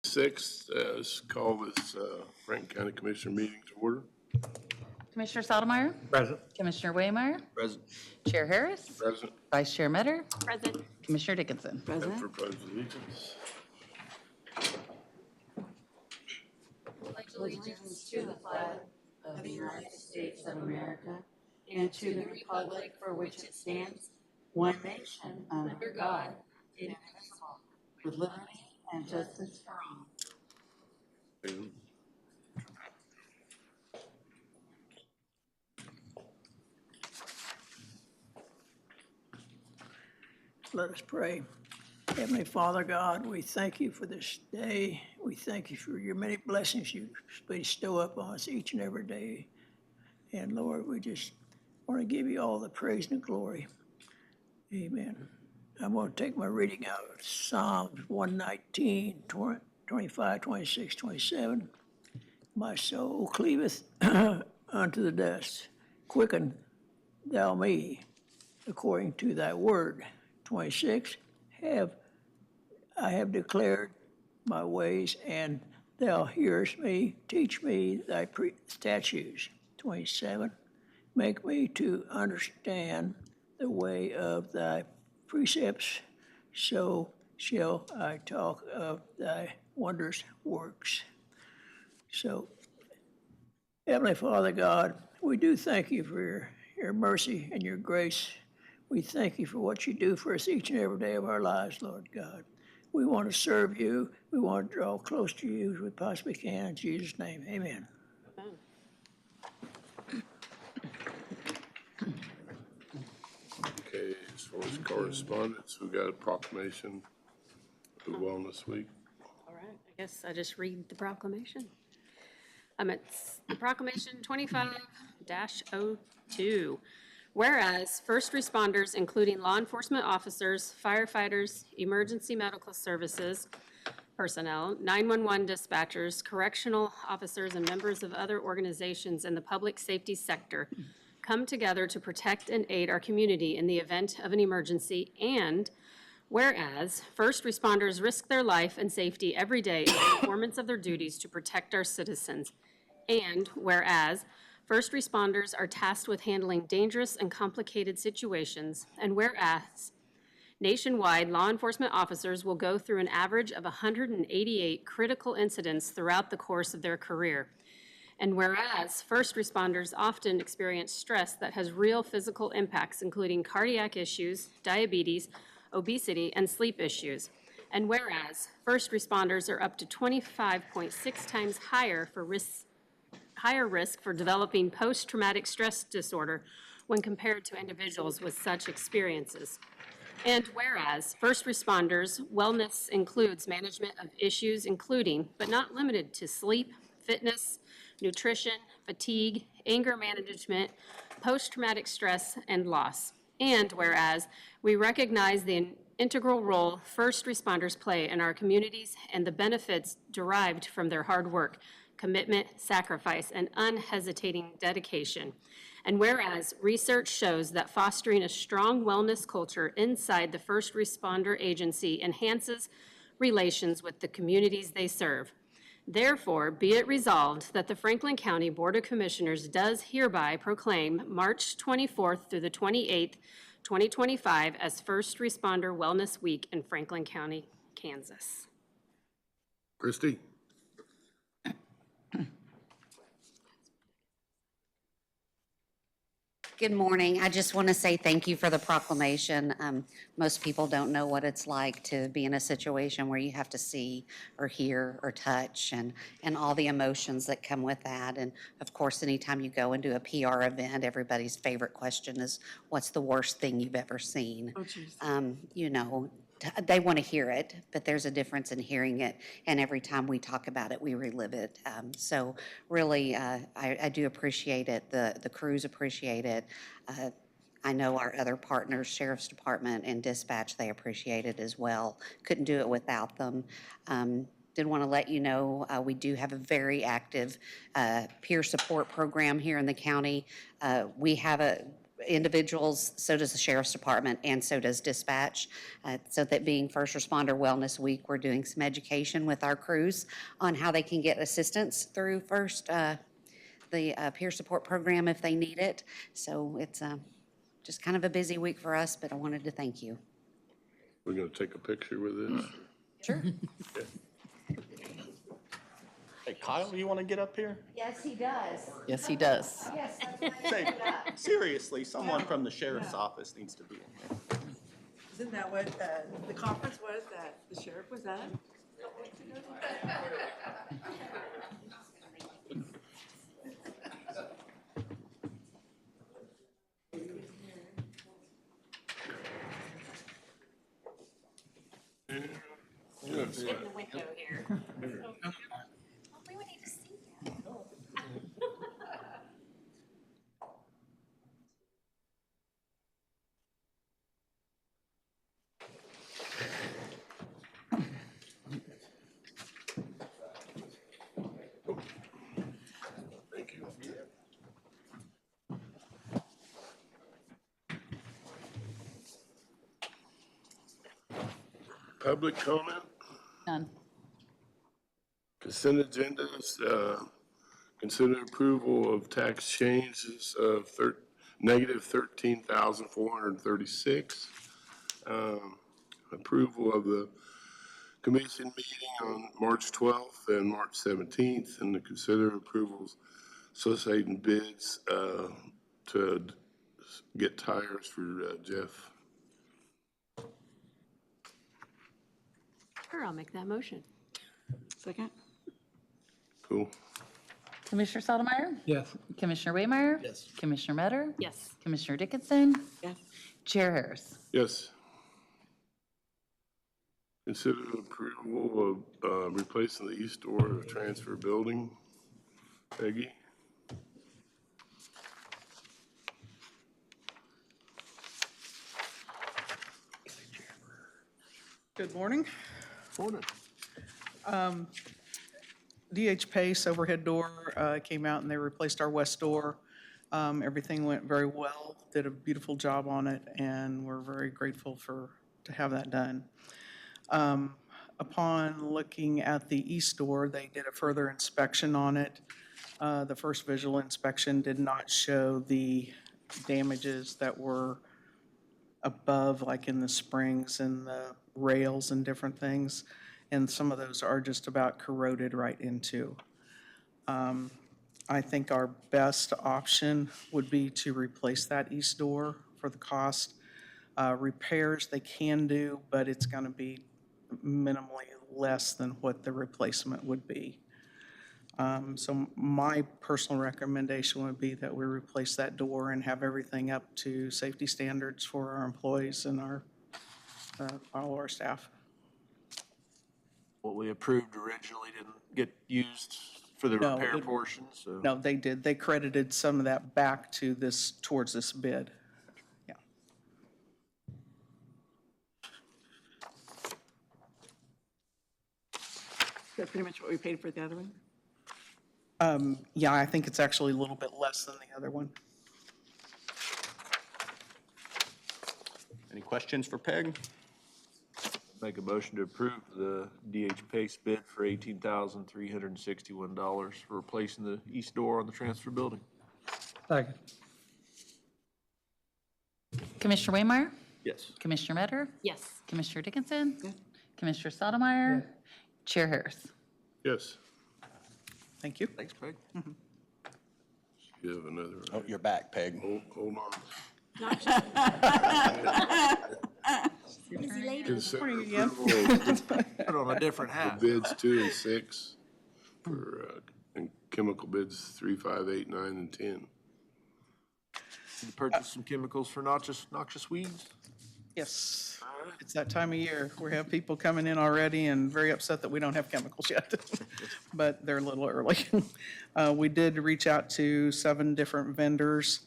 Sixth, call this Franklin County Commissioner meeting to order. Commissioner Sotomayor? Present. Commissioner Waymire? Present. Chair Harris? Present. Vice Chair Metter? Present. Commissioner Dickinson? And for pledge of allegiance. Pledge allegiance to the flag of the United States of America and to the republic for which it stands, one nation under God, indivisible, with liberty and justice for all. Let us pray. Heavenly Father God, we thank you for this day. We thank you for your many blessings you bestow upon us each and every day. And Lord, we just want to give you all the praise and glory. Amen. I'm going to take my reading out of Psalms 119, 25, 26, 27. My soul cleaveth unto the dust. Quicken thou me according to thy word. 26, I have declared my ways, and thou hearest me. Teach me thy statutes. 27, make me to understand the way of thy precepts, so shall I talk of thy wondrous works. So, Heavenly Father God, we do thank you for your mercy and your grace. We thank you for what you do for us each and every day of our lives, Lord God. We want to serve you. We want to draw close to you as we possibly can. In Jesus' name, amen. Okay, as far as correspondence, we got a proclamation of Wellness Week. All right, I guess I just read the proclamation. It's the proclamation 25-02. Whereas first responders, including law enforcement officers, firefighters, emergency medical services personnel, 911 dispatchers, correctional officers, and members of other organizations in the public safety sector come together to protect and aid our community in the event of an emergency, and whereas first responders risk their life and safety every day in the performance of their duties to protect our citizens, and whereas first responders are tasked with handling dangerous and complicated situations, and whereas nationwide law enforcement officers will go through an average of 188 critical incidents throughout the course of their career, and whereas first responders often experience stress that has real physical impacts, including cardiac issues, diabetes, obesity, and sleep issues, and whereas first responders are up to 25.6 times higher risk for developing post-traumatic stress disorder when compared to individuals with such experiences. And whereas first responders' wellness includes management of issues including, but not limited to, sleep, fitness, nutrition, fatigue, anger management, post-traumatic stress, and loss. And whereas we recognize the integral role first responders play in our communities and the benefits derived from their hard work, commitment, sacrifice, and unhesitating dedication. And whereas research shows that fostering a strong wellness culture inside the first responder agency enhances relations with the communities they serve. Therefore, be it resolved that the Franklin County Board of Commissioners does hereby proclaim March 24th through the 28th, 2025 as First Responder Wellness Week in Franklin County, Kansas. Christie? Good morning. I just want to say thank you for the proclamation. Most people don't know what it's like to be in a situation where you have to see or hear or touch and all the emotions that come with that. And of course, anytime you go into a PR event, everybody's favorite question is, what's the worst thing you've ever seen? You know, they want to hear it, but there's a difference in hearing it, and every time we talk about it, we relive it. So really, I do appreciate it. The crews appreciate it. I know our other partners, Sheriff's Department and Dispatch, they appreciate it as well. Couldn't do it without them. Did want to let you know we do have a very active peer support program here in the county. We have individuals, so does the sheriff's department, and so does dispatch. So that being First Responder Wellness Week, we're doing some education with our crews on how they can get assistance through the peer support program if they need it. So it's just kind of a busy week for us, but I wanted to thank you. We're gonna take a picture with this. Sure. Hey, Kyle, you want to get up here? Yes, he does. Yes, he does. Yes. Say, seriously, someone from the sheriff's office needs to be in here. Isn't that what the conference was that the sheriff was at? In the window here. We would need to see that. Thank you. Public comment? None. Consent agendas, consider approval of tax changes of negative 13,436. Approval of the commission meeting on March 12th and March 17th, and to consider approvals soliciting bids to get tires for Jeff. Sure, I'll make that motion. Second? Cool. Commissioner Sotomayor? Yes. Commissioner Waymire? Yes. Commissioner Metter? Yes. Commissioner Dickinson? Yes. Chair Harris? Yes. Consider approval of replacing the east door of the transfer building. Peggy? Good morning. Morning. DH Pace overhead door came out and they replaced our west door. Everything went very well, did a beautiful job on it, and we're very grateful to have that done. Upon looking at the east door, they did a further inspection on it. The first visual inspection did not show the damages that were above, like in the springs and the rails and different things. And some of those are just about corroded right into. I think our best option would be to replace that east door for the cost. Repairs they can do, but it's going to be minimally less than what the replacement would be. So my personal recommendation would be that we replace that door and have everything up to safety standards for our employees and all our staff. What we approved originally didn't get used for the No, repair it- portion, so. No, they did. They credited some of that back to towards this bid. Yeah. Is that pretty much what we paid for the other one? Yeah, I think it's actually a little bit less than the other one. Any questions for Peg? Make a motion to approve the DH Pace bid for $18,361 for replacing the east door on the transfer building. Second. Commissioner Waymire? Yes. Commissioner Metter? Yes. Commissioner Dickinson? Commissioner Sotomayor? Chair Harris? Yes. Thank you. Thanks, Peg. You have another. Oh, you're back, Peg. Hold on. Busy lady. Consider again. approval of Put on a different hat. bids 2 and 6 for, and chemical bids 3, 5, 8, 9, and 10. You purchase some chemicals for noxious weeds? Yes, it's that time of year. We have people coming in already and very upset that we don't have chemicals yet, but they're a little early. We did reach out to 7 different vendors.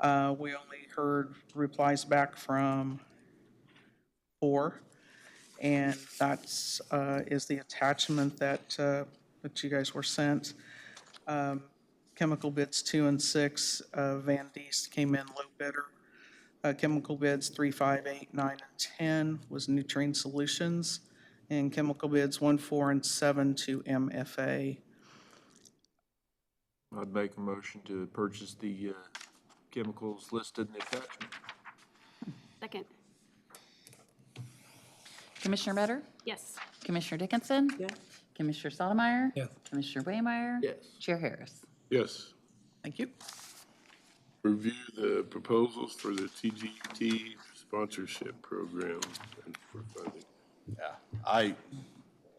We only heard replies back from 4, and that's is the attachment that you guys were sent. chemical bids 2 and 6, Van Deest came in low bidder. Chemical bids 3, 5, 8, 9, and 10 was Nutrien Solutions, and chemical bids 1, 4, and 7 to MFA. I'd make a motion to purchase the chemicals listed in the attachment. Second. Commissioner Better? Yes. Commissioner Dickinson? Yes. Commissioner Sotomayor? Yes. Commissioner Waymire? Yes. Chair Harris? Yes. Thank you. Review the proposals for the TGT sponsorship program and for funding. Yeah,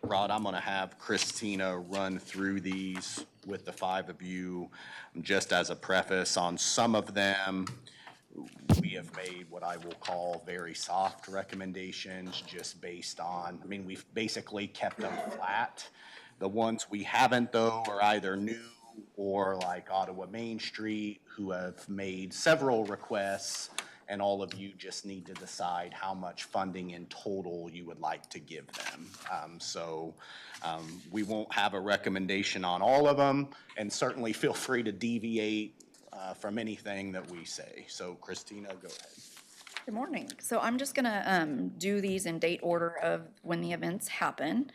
Rod, I'm gonna have Christina run through these with the five of you. Just as a preface, on some of them, we have made what I will call very soft recommendations, just based on, I mean, we've basically kept them flat. The ones we haven't, though, are either new or like Ottawa Main Street, who have made several requests, and all of you just need to decide how much funding in total you would like to give them. We won't have a recommendation on all of them, and certainly feel free to deviate from anything that we say. So Christina, go ahead. Good morning. So I'm just gonna do these in date order of when the events happen.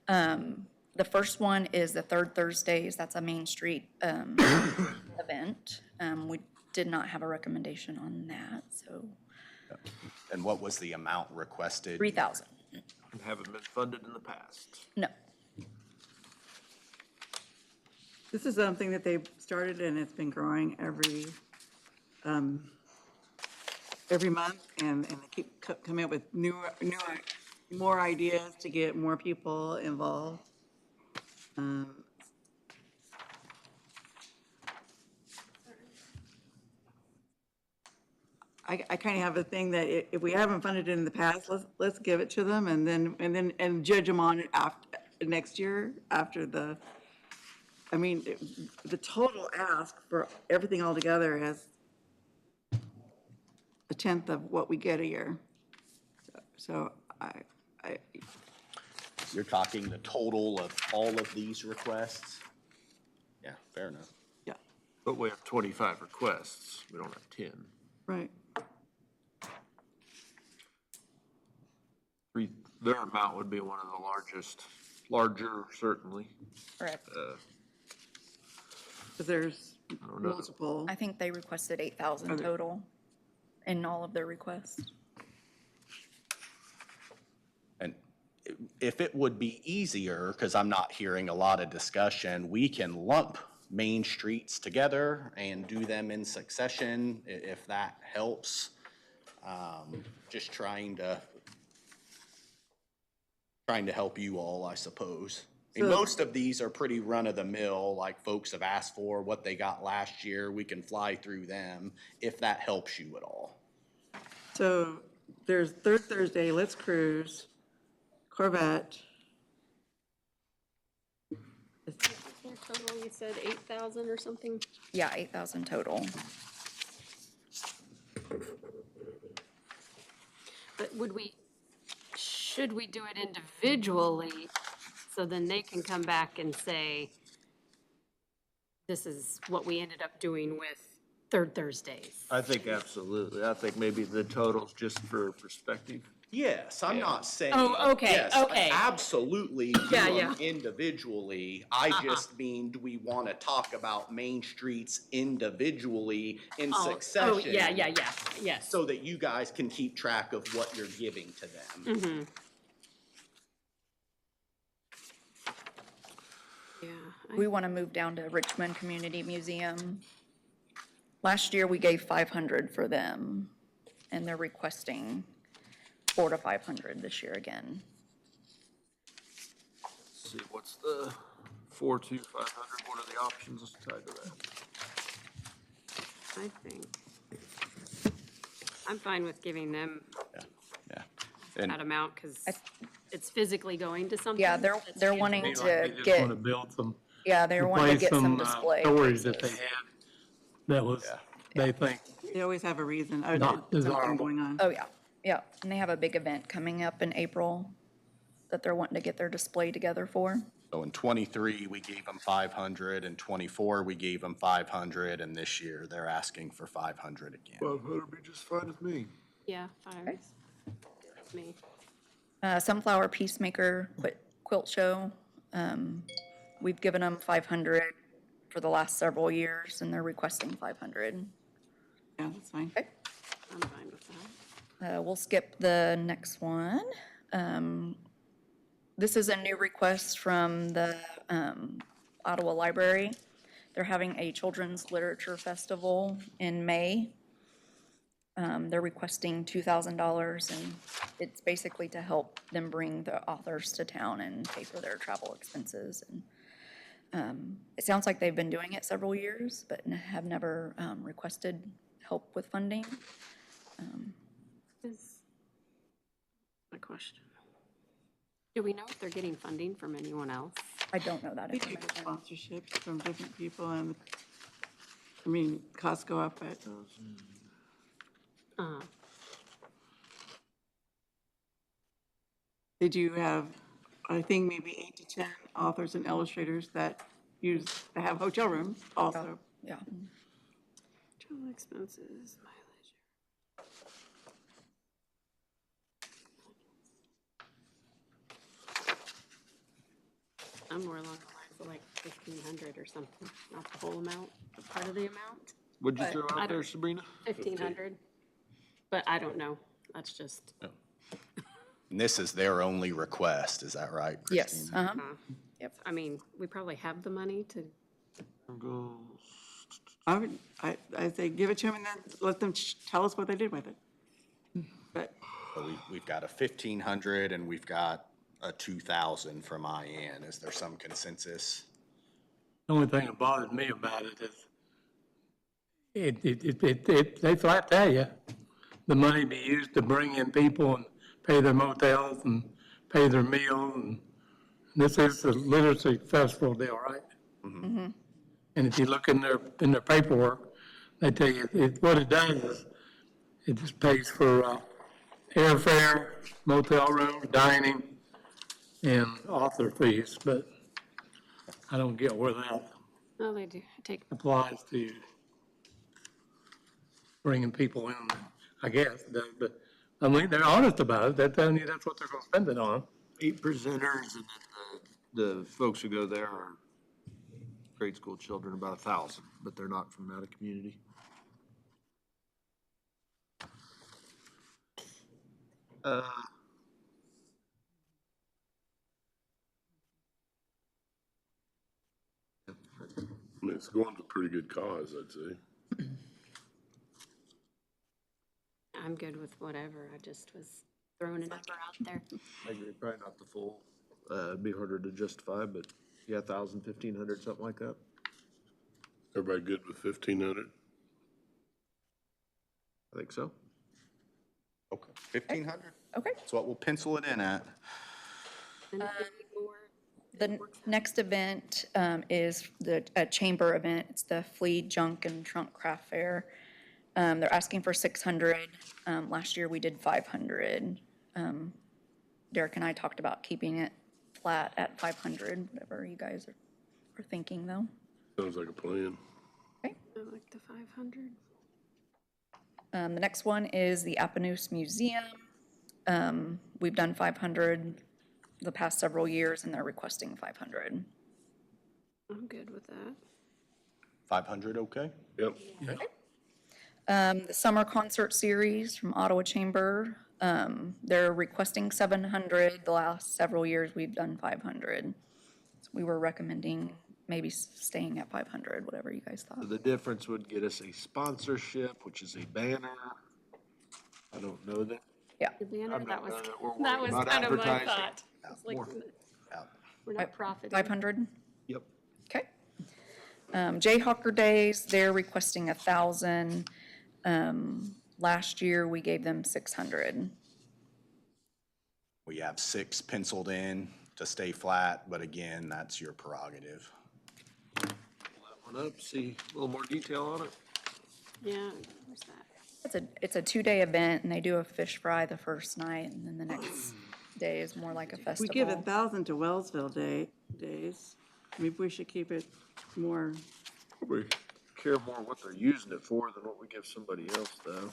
The first one is the third Thursdays. That's a Main Street event. We did not have a recommendation on that, so And what was the amount requested? 3,000. And haven't been funded in the past. No. This is something that they've started and it's been growing every month, and they keep coming up with more ideas to get more people involved. I kind of have a thing that if we haven't funded it in the past, let's give it to them and judge them on it after, next year, after the, I mean, the total ask for everything all together has a tenth of what we get a year. So You're talking the total of all of these requests? Yeah, fair enough. yeah, But we have 25 requests. We don't have 10. right. Their amount would be one of the larger certainly. Correct. Because there's don't know. multiple. I think they requested 8,000 Okay. total in all of their requests. And if it would be easier, because I'm not hearing a lot of discussion, we can lump main streets together and do them in succession, if that helps. Just trying to help you all, I suppose. I mean, So- most of these are pretty run-of-the-mill, like folks have asked for, what they got last year, we can fly through them, if that helps you at all. So there's third Thursday, Let's Cruise, Corvette. Total, you said 8,000 or something? Yeah, 8,000 total. But should we do it individually, so then they can come back and say, this is what we ended up doing with third Thursdays? I think absolutely. I think maybe the totals just for perspective. Yes, I'm not saying. Oh, okay, yes, okay. Absolutely do Yeah, them yeah. individually. I just mean, do we want to talk about main streets individually in succession? Oh, yeah, yes. So that you guys can keep track of what you're giving to them. Mm-hmm. Yeah. We want to move down to Richmond Community Museum. Last year, we gave 500 for them, and they're requesting 400 to 500 this year again. Let's see, what's the 4 to 500? What are the options tied to that? I think. I'm fine with giving them Yeah. And that amount, because it's physically going to something. Yeah, that's they're tangible. wanting They to just get, want to build some, yeah, they're wanting to replace get some some display. storage that they places. had that was, they think, They always have a reason, Not something desirable. going on. Oh, yeah, yeah. And they have a big event coming up in April that they're wanting to get their display together for. So in '23, we gave them 500, in '24, we gave them 500, and this year, they're asking for 500 again. 500 be just fine with me. Yeah, fine. With me. Sunflower Peacemaker Quilt Show. We've given them 500 for the last several years, and they're requesting 500. Yeah, that's fine. I'm fine with that. We'll skip the next one. This is a new request from the Ottawa Library. They're having a children's literature festival in May. They're requesting $2,000, and it's basically to help them bring the authors to town and pay for their travel expenses. And it sounds like they've been doing it several years, but have never requested help with funding. Is my question. Do we know if they're getting funding from anyone else? I don't know that We do information. get sponsorships from different people, and, I mean, costs go up, but they do have, I think, maybe 8 to 10 authors and illustrators that have hotel rooms also. Yeah. Travel expenses, mileage. I'm more along the lines of like 1,500 or something, not the whole amount, but part of the amount, What'd you throw I out there, don't- Sabrina? 1,500. But I don't know, that's just, And this is their only request, is that right, Yes, Christine? uh-huh. I mean, we probably have the money to, I say give it to them and then let them tell us what they did with it. But So we've got a 1,500 and we've got a 2,000 from IAN. Is there some consensus? The only thing that bothers me about it is they flat tell you the money be used to bring in people and pay their motels and pay their meals. And this is a literacy festival deal, right? Mm-hmm. And if you look in their paperwork, they tell you what it does is it just pays for airfare, motel room, dining, and author fees. But I don't get where that no, they do take, applies to bringing people in. I guess it does, but I mean they're honest about it. They're telling you that's what they're going to spend it on. 8 presenters, and then the folks who go there are grade school children, about 1,000, but they're not from out of community. I mean, it's going to a pretty good cause, I'd say. I'm good with whatever, I just was throwing a number out there. I agree, probably not the full, it'd be harder to justify, but yeah, 1,000, 1,500, something like that. Everybody good with 1,500? I think so. Okay. 1,500? Okay. That's what we'll pencil it in at. Anything more? The next event is a chamber event. It's the Flea Junk and Trunk Craft Fair. They're asking for 600. Last year we did 500. Derek and I talked about keeping it flat at 500, whatever you guys are thinking though. Sounds like a plan. I like the 500. The next one is the Appanoose Museum. We've done 500 the past several years, and they're requesting 500. I'm good with that. 500, okay? Yep. The Summer Concert Series from Ottawa Chamber, they're requesting 700. The last several years, we've done 500. So we were recommending maybe staying at 500, whatever you guys thought. The difference would get us a sponsorship, which is a banner. I don't know that. Yeah. The banner, I'm that not was, knowing that we're that worried was about kind of my advertising. thought. It's like, More. we're not profiting. 500? Yep. Okay. Jayhawker Days, they're requesting 1,000. Last year, we gave them 600. We have 6 penciled in to stay flat, but again, that's your prerogative. Pull that one up, see a little more detail on it. Yeah, where's that? It's a 2-day event, and they do a fish fry the first night, and then the next day is more like a we festival. give 1,000 to Wellsville Day, days. Maybe we should keep it more, We care more what they're using it for than what we give somebody else, though.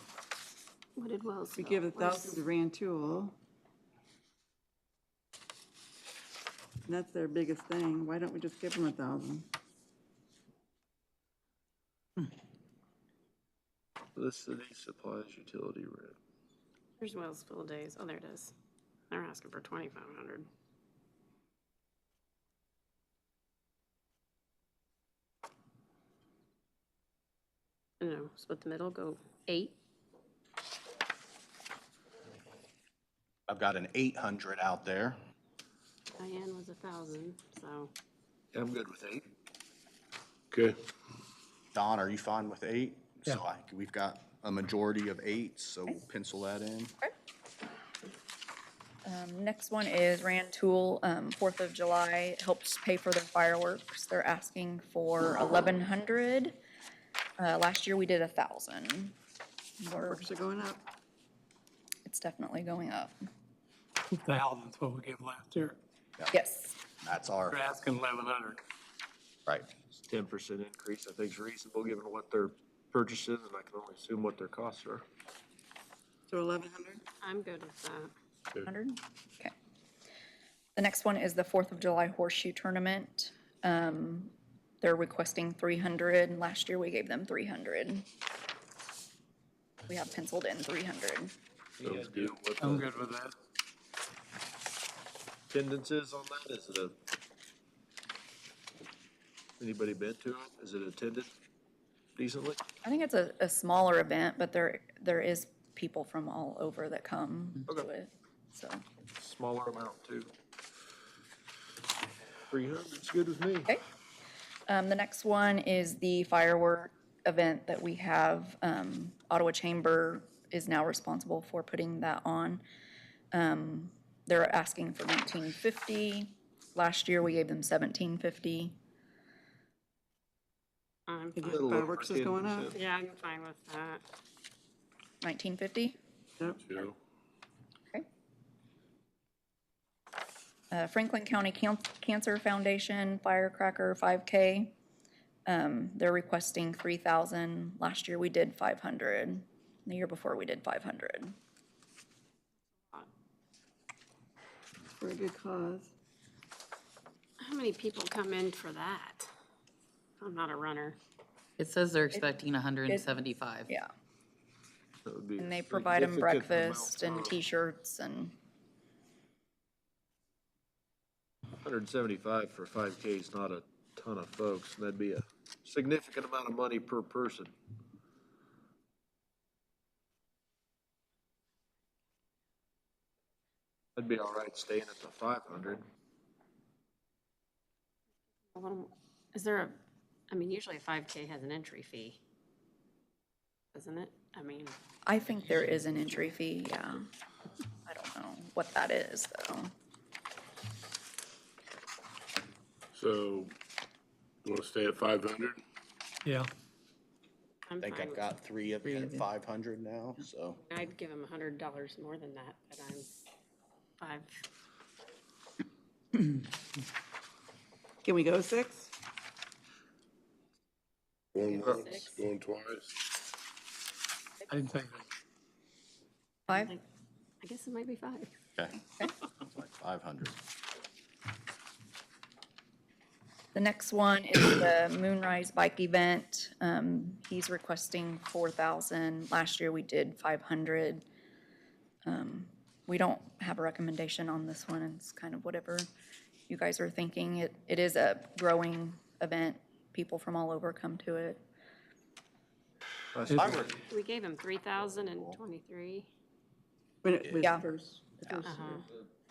What did Wellsville? we give 1,000 to Rantoul. And that's their biggest thing. Why don't we just give them 1,000? The city supplies utility rent. There's Wellsville days. Oh, there it is. They're asking for 2,500. No, split the middle, go 8. I've got an 800 out there. Diane was 1,000, so. Yeah, I'm good with 8. Okay, Don, are you fine with 8? Yeah. So we've got a majority of 8, so we'll pencil that in. Next one is Rantoul, 4th of July, helps pay for their fireworks. They're asking for 1,100. Last year we did 1,000. Fireworks are going up. It's definitely going up. 2,000 is what we gave last year. Yes. That's our, They're asking 1,100. right. 10% increase, I think is reasonable given what they're purchasing, and I can only assume what their costs are. So 1,100? I'm good with that. 100? Okay. The next one is the 4th of July Horseshoe Tournament. They're requesting 300, and last year we gave them 300. We have penciled in 300. Sounds good. What I'm the good with that. attendance is on that? Is it anybody been to it? Is it attended decently? I think it's a smaller event, but there is people from all over that come to Okay. it, so. Smaller amount too. 300's good with me. Okay. The next one is the firework event that we have. Ottawa Chamber is now responsible for putting that on. They're asking for $19.50. Last year, we gave them $17.50. I'm Think fine. Fireworks is going up. Yeah, I'm fine with that. $19.50. Yep. Joe. Franklin County Cancer Foundation Firecracker 5K. They're requesting 3,000. Last year we did 500. The year before we did 500. For a good cause. How many people come in for that? I'm not a runner. It says they're expecting 175. Yeah, That would be and a they provide them significant breakfast amount. and T-shirts and, 175 for 5K is not a ton of folks. That'd be a significant amount of money per person. I'd be all right staying at the 500. Is there I mean, usually a 5K has an entry fee, doesn't it? I mean, I think there is an entry fee, yeah. I don't know what that is, though. So, you wanna stay at 500? Yeah. I'm I think fine I've with got 3 of them at 500 now, so. I'd give them $100 more than that, but I'm 5. Can we go 6? Going once, Six. going twice? I didn't think that. 5? I guess it might be 5. Okay. It's like 500. The next one is the Moonrise Bike Event. He's requesting 4,000. Last year we did 500. We don't have a recommendation on this one. It's kind of whatever you guys are thinking. It is a growing event. People from all over come to it. We gave them 3,000 and 23. When it was Yeah. first.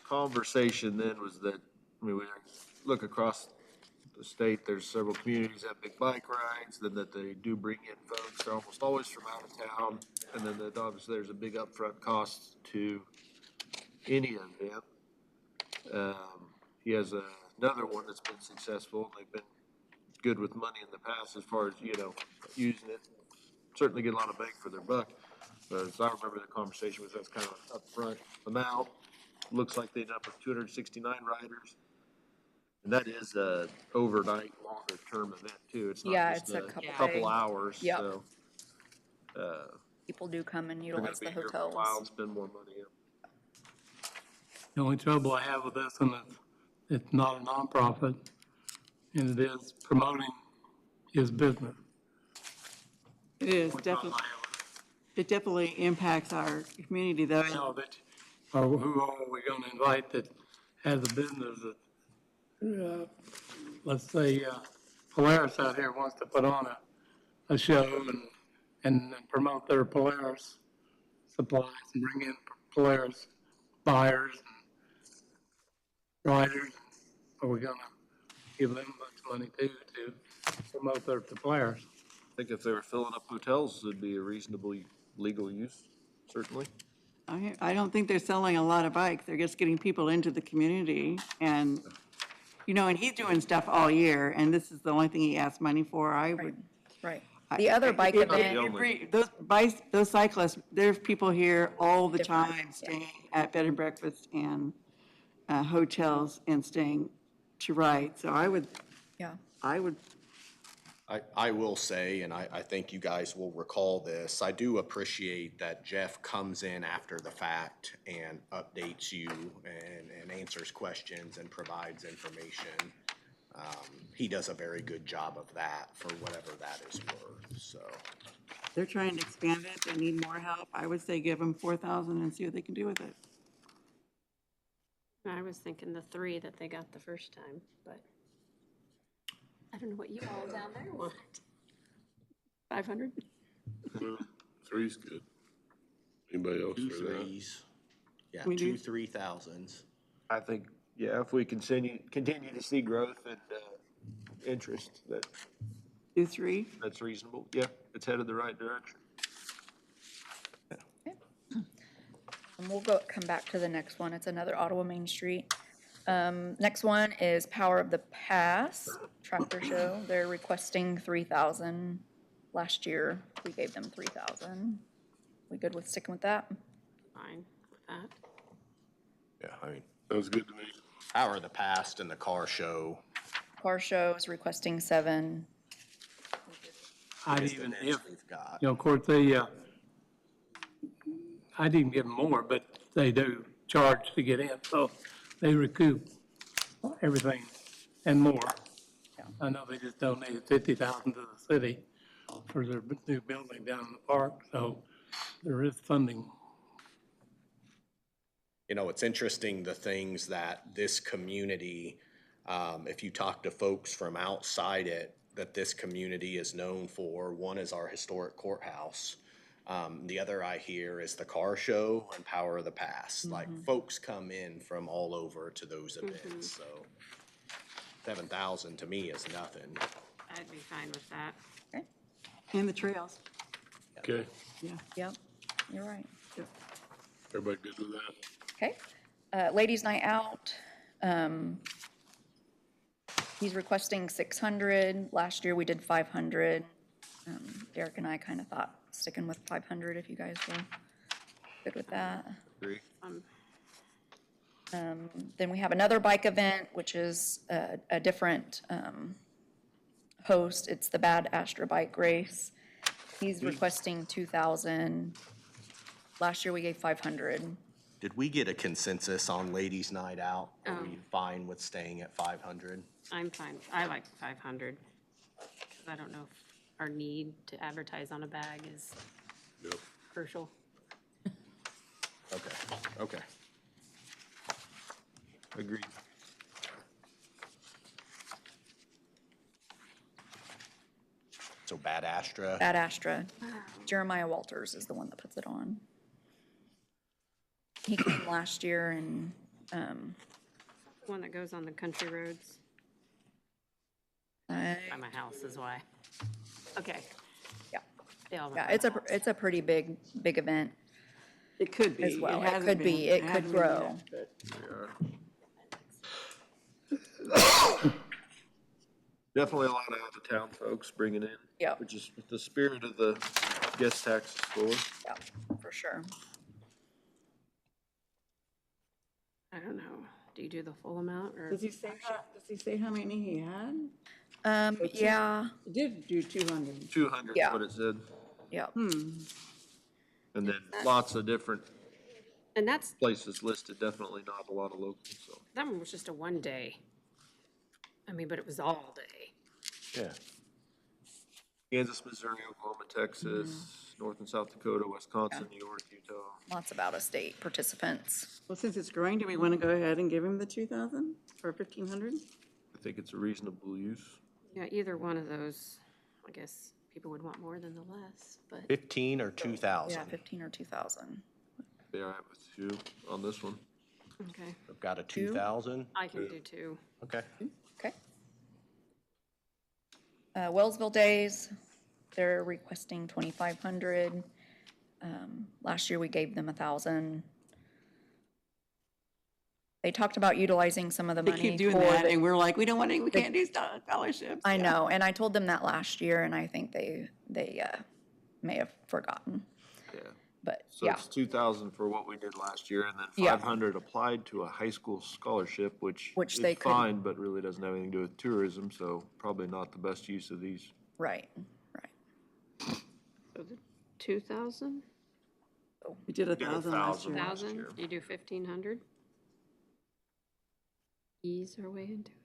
Conversation then was that, I mean, we look across the state, there's several communities that have big bike rides, then that they do bring in folks, they're almost always from out of town, and then that obviously there's a big upfront cost to any event. He has another one that's been successful, and they've been good with money in the past as far as, using it. Certainly get a lot of bang for their buck, but as I remember the conversation was that's kind of an upfront amount. Looks like they ended up with 269 riders. And that is a overnight, longer term event too. It's Yeah, not just it's a a couple couple day. hours, Yep. so. People do come and They're gonna utilize be the here for a while hotels. and spend more money. The only trouble I have with this one is it's not a nonprofit, and it is promoting his business. It is That's all definitely, I have. it definitely impacts our community though. You know, that, or who are we gonna invite that has a business that, let's say, Polaris out here wants to put on a show and promote their Polaris supplies and bring in Polaris buyers and riders. Are we gonna give them much money too to promote their Polaris? I think if they were filling up hotels, it'd be a reasonable legal use, certainly. I don't think they're selling a lot of bikes. They're just getting people into the community and, you know, and he's doing stuff all year and this is the only thing he asks money for. I would. Right. The other bike It- event, it re- Those bikes, those cyclists, there's people here all the Different, time staying at bed and breakfast and hotels and staying to ride. So I would, yeah. I will say, and I think you guys will recall this, I do appreciate that Jeff comes in after the fact and updates you and answers questions and provides information. He does a very good job of that for whatever that is worth, so. they're trying to expand it. They need more help. I would say give them 4,000 and see what they can do with it. I was thinking the 3 that they got the first time, but I don't know what you all down there want. 500? Well, 3's good. Anybody else Two for that? threes. Yeah, We do. 2 3,000s. I think, yeah, if we continue to see growth and, interest, Do 3. that's reasonable. Yeah, it's headed the right direction. And we'll come back to the next one. It's another Ottawa Main Street. Next one is Power of the Pass Tractor Show. They're requesting 3,000. Last year, we gave them 3,000. We good with sticking with that? Fine with that. Yeah, I mean, Sounds good to me. Power of the Past and the car show. Car Show is requesting 7. I'd is the even, next if, we've got. you know, of course, they, I'd even give them more, but they do charge to get in, so they recoup everything and more. I know they just donated 50,000 to the city for their new building down in the park, so there is funding. You know, it's interesting the things that this community, if you talk to folks from outside it, that this community is known for. One is our historic courthouse. The other I hear is the car show and Power of the Past. Like, folks come in from all over to those events, so 7,000 to me is nothing. I'd be fine with that. And the trails. Okay, Yep, you're right. everybody good with that? Okay. Ladies' Night Out, he's requesting 600. Last year, we did 500. Derek and I kind of thought sticking with 500 if you guys were good with that. Agree. Then we have another bike event, which is a different host. It's the Bad Astra Bike Race. He's requesting 2,000. Last year, we gave 500. Did we get a consensus on Ladies' Night Out? Are we fine with staying at 500? I'm fine. I like 500. 'Cause I don't know if our need to advertise on a bag is Yep. crucial. Okay. Agreed. So Bad Astra. Bad Astra. Jeremiah Walters is the one that puts it on. He came last year and, One that goes on the country roads I- by my house is why. Okay. yeah, They all went yeah, by my house. it's a pretty big event It could be. as well. It hasn't could been. be, it hasn't could been grow. yet, Definitely a lot of out-of-town folks bringing in. Yep. Which is the spirit of the guest taxes for. Yeah, for sure. I don't know. Do you do the full amount or? Does he say how many he had? Yeah, He did do 200. 200 is Yeah. what it said. yeah. And then lots of different And that's, places listed, definitely not a lot of locals, so. that one was just a 1 day. I mean, but it was all day. Yeah. Kansas, Missouri, Oklahoma, Texas, North and South Dakota, Wisconsin, New York, Utah. Lots of out-of-state participants. Well, since it's growing, do we want to go ahead and give him the 2,000 or 1,500? I think it's a reasonable use. Yeah, either one of those, I guess people would want more than the less, but 15 or 2,000? Yeah, 15 or 2,000. They are with you on this one. okay. I've got a 2,000. I can do 2. Okay. Okay. Wellsville Days, they're requesting 2,500. Last year we gave them 1,000. They talked about utilizing some of the They money keep doing for that, the- and we're like, we don't want to, we can't do scholarships. I Yeah. know, and I told them that last year, and I think they may have forgotten, Yeah. but So yeah. it's 2,000 for what we did last year, and then Yeah. 500 applied to a high school scholarship, which Which is they couldn't- fine, but really doesn't have anything to do with tourism, so probably not the best use of these. Right, right. So the 2,000, We did 1,000 last year. 1,000, year. you do 1,500? Ease our way into it.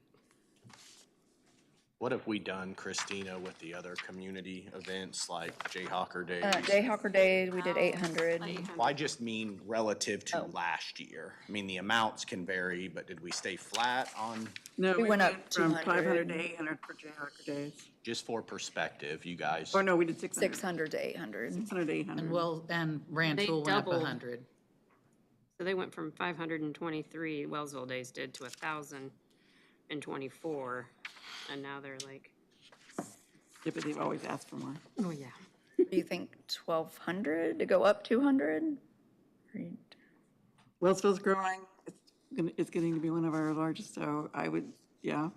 What have we done, Christina, with the other community events like Jayhawker Days? Jayhawker Days, we did 800. Well, I just mean relative to Oh. last year. I mean, the amounts can vary, but did we stay flat on, No, We we went went up from 200. 500 to 800 for Jayhawker Days. just for perspective, you guys? Or no, we did 600. 600 to 800. 600 to 800. And and They Rantoul went up doubled. 100. So they went from 523, Wellsville Days did, to 1,024, and now they're like, Yeah, but they've always asked for more. oh, yeah. Do you think 1,200 to go up 200? Wellsville's growing. It's getting to be one of our largest, so I would, yeah.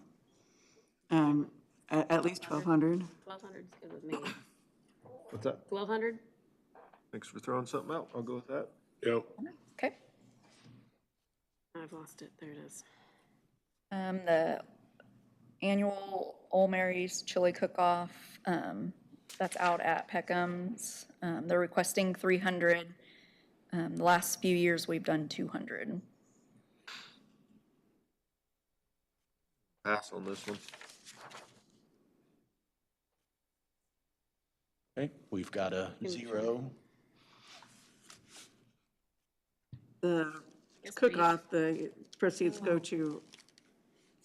At least 1,200. 1,200 is good with me. What's that? 1,200? Thanks for throwing something out. I'll go with that. Yep. Okay. I've lost it, there it is. The annual Old Mary's Chili Cook-Off, that's out at Peckham's. They're requesting 300. The last few years, we've done 200. Pass on this one. Okay, we've got a 0. The cook-off, the proceeds go to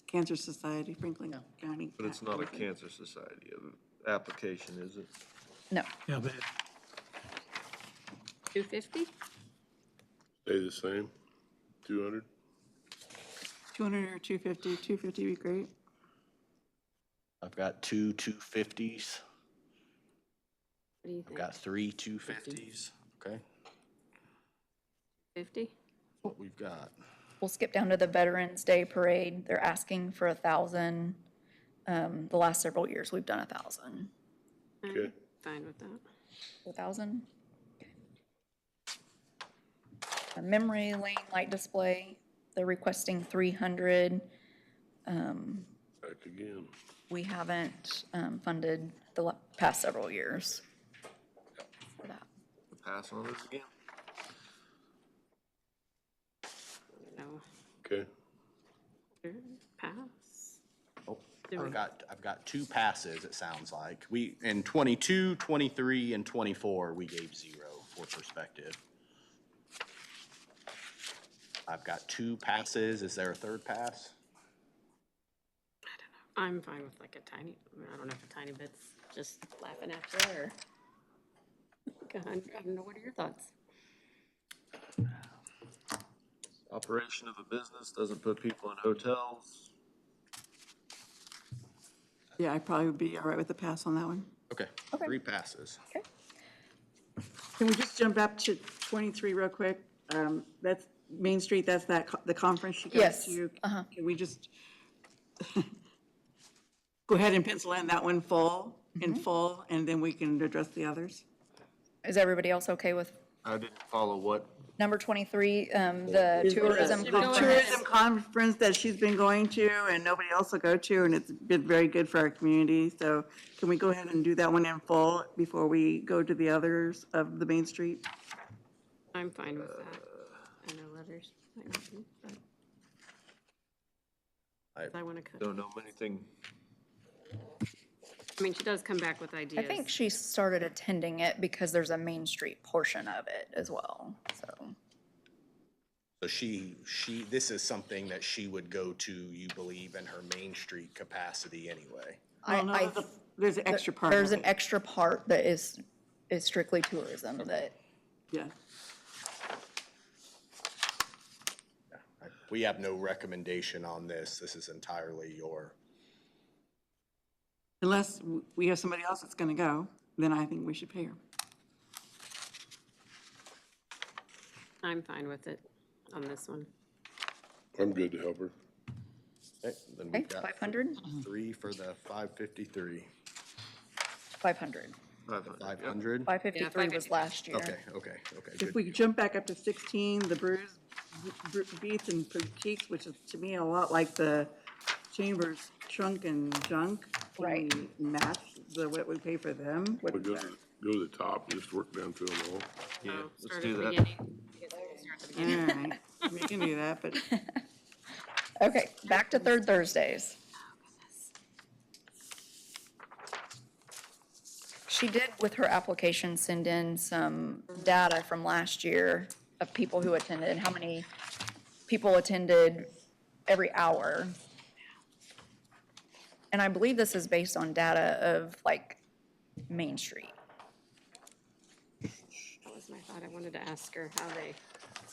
Cancer Society, Franklin County. But it's not a Cancer Society application, is it? No. Yeah, but 250? Stay the same, 200. 200 or 250, 250 would be great. I've got 2 250s. What do you I've think? got 3 250s. Okay, 50? what we've got. We'll skip down to the Veterans Day Parade. They're asking for 1,000. The last several years, we've done 1,000. Okay. Fine with that. 1,000? A memory lane light display, they're requesting 300. Back again. We haven't funded the past several years for that. Pass on this again. No. Okay. Pass? Oh, Do we- I've got 2 passes, it sounds like. We, in 22, 23, and 24, we gave 0 for perspective. I've got 2 passes. Is there a third pass? I'm fine with like a tiny, I don't know if a tiny bit's just laughing at you or. I don't know, what are your thoughts? Operation of a business doesn't put people in hotels. Yeah, I probably would be all right with the pass on that one. Okay, Okay. 3 passes. Can we just jump up to 23 real quick? That's Main Street, that's the conference you Yes, guys to. uh-huh. Can we just go ahead and pencil in that one in full, and then we can address the others? Is everybody else okay with, I didn't follow what Number 23, the tourism The conference. tourism conference that she's been going to and nobody else will go to, and it's been very good for our community. So can we go ahead and do that one in full before we go to the others of the Main Street? I'm fine with that. I know others might not be, but. I want to cut. Don't know anything. I mean, she does come back with ideas. I think she started attending it because there's a Main Street portion of it as well, so. So this is something that she would go to, you believe, in her Main Street capacity anyway? There's an extra part There's of an it. extra part that is strictly tourism that, Yeah. We have no recommendation on this. This is entirely your. Unless we have somebody else that's gonna go, then I think we should pay her. I'm fine with it on this one. I'm good to help her. Okay, then okay, we've got 500? 3 for the 553. 500. 500? 553 was last year. Okay, If good. we jump back up to 16, the bruised beets and cheeks, which is to me a lot like the Chamber's trunk and junk. Can Right. we match what we pay for them? What We'll is go that? to the top and just work down through them all. Yeah, Oh, let's start do at the that. beginning. Start at the beginning. All right, we can do that, but Okay, back to third Thursdays. She did, with her application, send in some data from last year of people who attended, how many people attended every hour. And I believe this is based on data of like Main Street. That was my thought. I wanted to ask her how they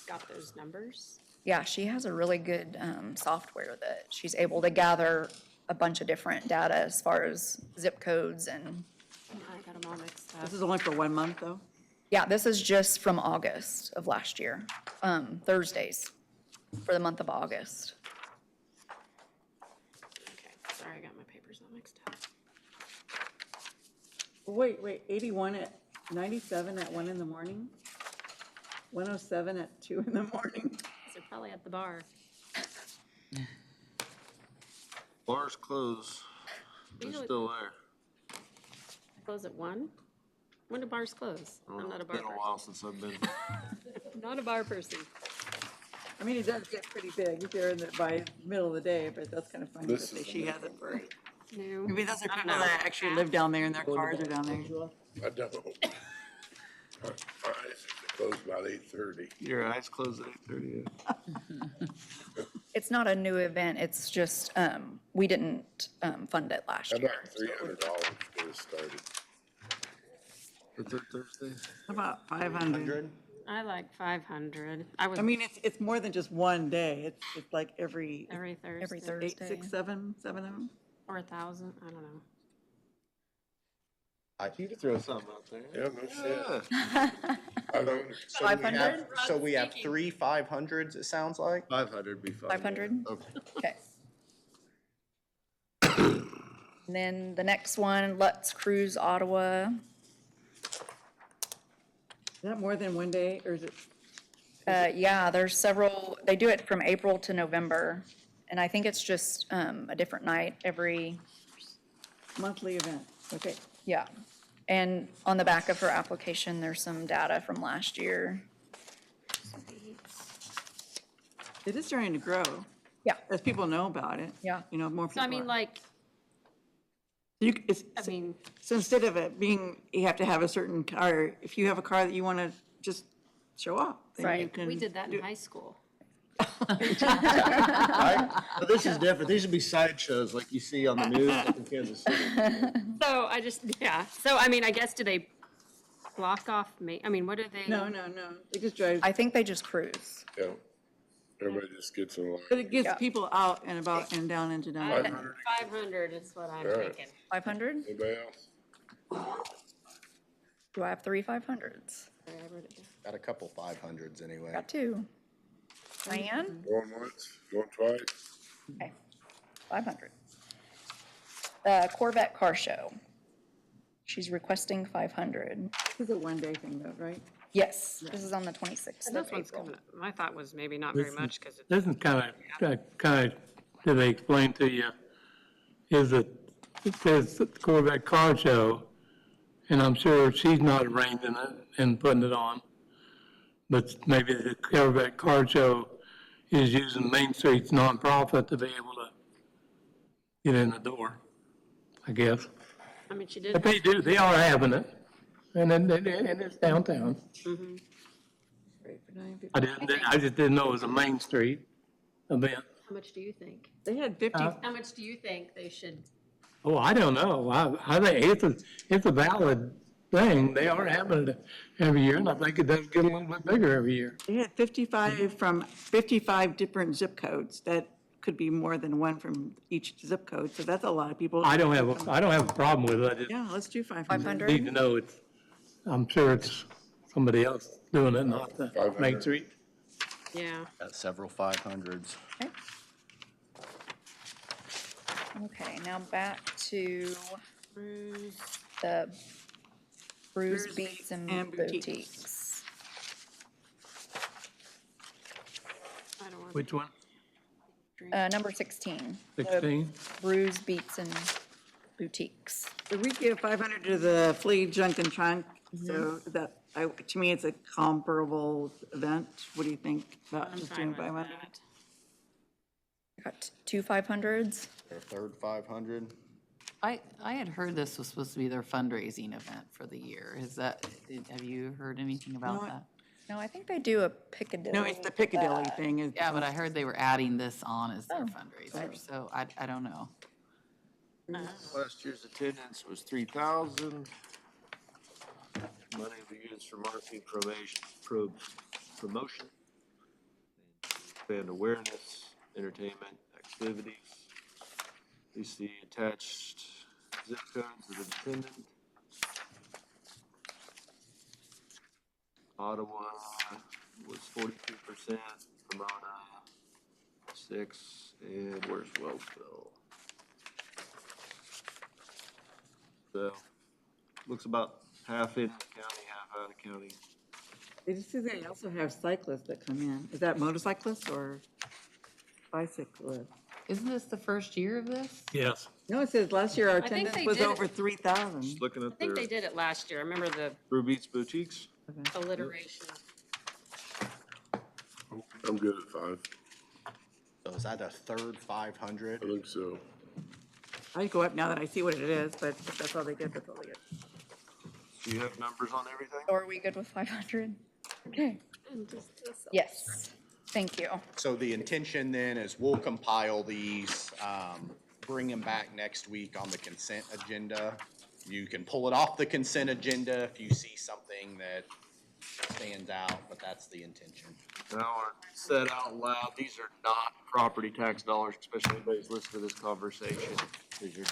got those numbers. Yeah, she has a really good software that she's able to gather a bunch of different data as far as zip codes and, I got them all mixed up. this is only for 1 month, though? yeah, this is just from August of last year, Thursdays for the month of August. Okay, sorry, I got my papers all mixed up. Wait, 81 at, 97 at 1 in the morning? 107 at 2 in the morning? They're probably at the bar. Bars close. They're Usually- still there. Close at 1? When do bars close? I'm not a bar Been a person. while since I've been. Not a bar person. I mean, it does get pretty big if you're in the, by middle of the day, but that's kind of funny that This is- she has it for, No. maybe those are I don't people know. that actually live down there and their cars are down there. I don't. Our eyes close about 8:30. Your eyes close at 8:30. It's not a new event, it's just, we didn't fund it last How year. about $300 to get us started? For third Thursday? How about 500? I like 500. I was I mean, it's more than just one day. It's like every every Thursday. Every 8, Thursday. 6, 7 of them. Or 1,000, I don't know. You could throw something out there. Yeah, no shit. Yeah. I don't. 500? So we have 3 500s, it sounds like? 500 be fine. 500? Okay. Okay. And then the next one, Let's Cruise Ottawa. Is that more than one day or is it? Yeah, there's several, they do it from April to November, and I think it's just a different night every, Monthly event, okay. yeah. And on the back of her application, there's some data from last year. It is starting to grow. Yeah. As people know about it. Yeah. You know, more people. So I mean, are- like, It's, I mean, so instead of it being, you have to have a certain car, if you have a car that you want to just show off. then you Right. can we did that do- in high school. But this is different. These would be sideshows like you see on the news like in Kansas City. So I just, yeah. So I mean, I guess, do they block off I mean, what do they? No. It just drives, I think they just cruise. Yeah. Everybody just gets in line. but it gets Yeah. people out and about and down into downtown. 500. 500 is what I'm Right. thinking. 500? Anybody else? Do I have 3 500s? Sorry, I wrote it down. Got a couple 500s anyway. Got 2. Diane? Going once, going twice? Okay, 500. Corvette Car Show. She's requesting 500. This is a one-day thing though, right? Yes, this is on the 26th And of this one's April. coming up. My thought was maybe not very much because it's. This is kind of, did they explain to you, is that it says the Corvette Car Show, and I'm sure she's not arranging it and putting it on, but maybe the Corvette Car Show is using Main Street's nonprofit to be able to get in the door, I guess. I mean, she But did. they are having it, and it's downtown. I just didn't know it was a Main Street event. How much do you think? They had 50, How much do you think they should? Oh, I don't know. I think it's a valid thing. They are having it every year, and I think it does get a little bit bigger every year. they had 55 from 55 different zip codes. That could be more than one from each zip code, so that's a lot of people. I don't have a problem with it. I just Yeah, let's do 500. 500? need to know I'm sure it's somebody else doing it, not the Main 500. Street. Yeah. Got several 500s. Okay, now back to Bruise. the Brews, Brews, Beats, and and Boutiques. Boutiques. I don't want. Which one? Number 16. the 16? Brews, Beats, and Boutiques. So we give 500 to the flea junk and trunk, so that, to me, it's a comparable event. What do you think about I'm just fine doing with 500? that. Got two 500s. Their third 500. I had heard this was supposed to be their fundraising event for the year. Have you heard anything about No, that? No, I think they do a Piccadilly. No, it's the Piccadilly thing. Yeah, but I heard they were adding this on as their fundraiser, so I don't know. Last year's attendance was 3,000. Money will be used for marketing promotion, expand awareness, entertainment, activities. Please see attached zip codes of the attendant. Ottawa was 42%, Pomona 6%, and where's Wellsville? So, looks about half in the county, half out of county. Did you see they also have cyclists that come in? Is that motorcyclists or bicyclists? Isn't this the first year of this? Yes. No, it says last year our think attendance they was did it. over 3,000. Just looking I at think their they did it last year. I remember the Brew Beats Boutiques. alliteration. I'm good at 5. So is that a third 500? I think so. I go up now that I see what it is, but if that's all they get, that's all they get. Do you have numbers on everything? So are we good with 500? Okay. And just this. Yes, thank you. So the intention then is we'll compile these, bring them back next week on the consent agenda. You can pull it off the consent agenda if you see something that stands out, but that's the intention. Now, are said out loud, these are not property tax dollars, especially anybody's listening to this conversation. These are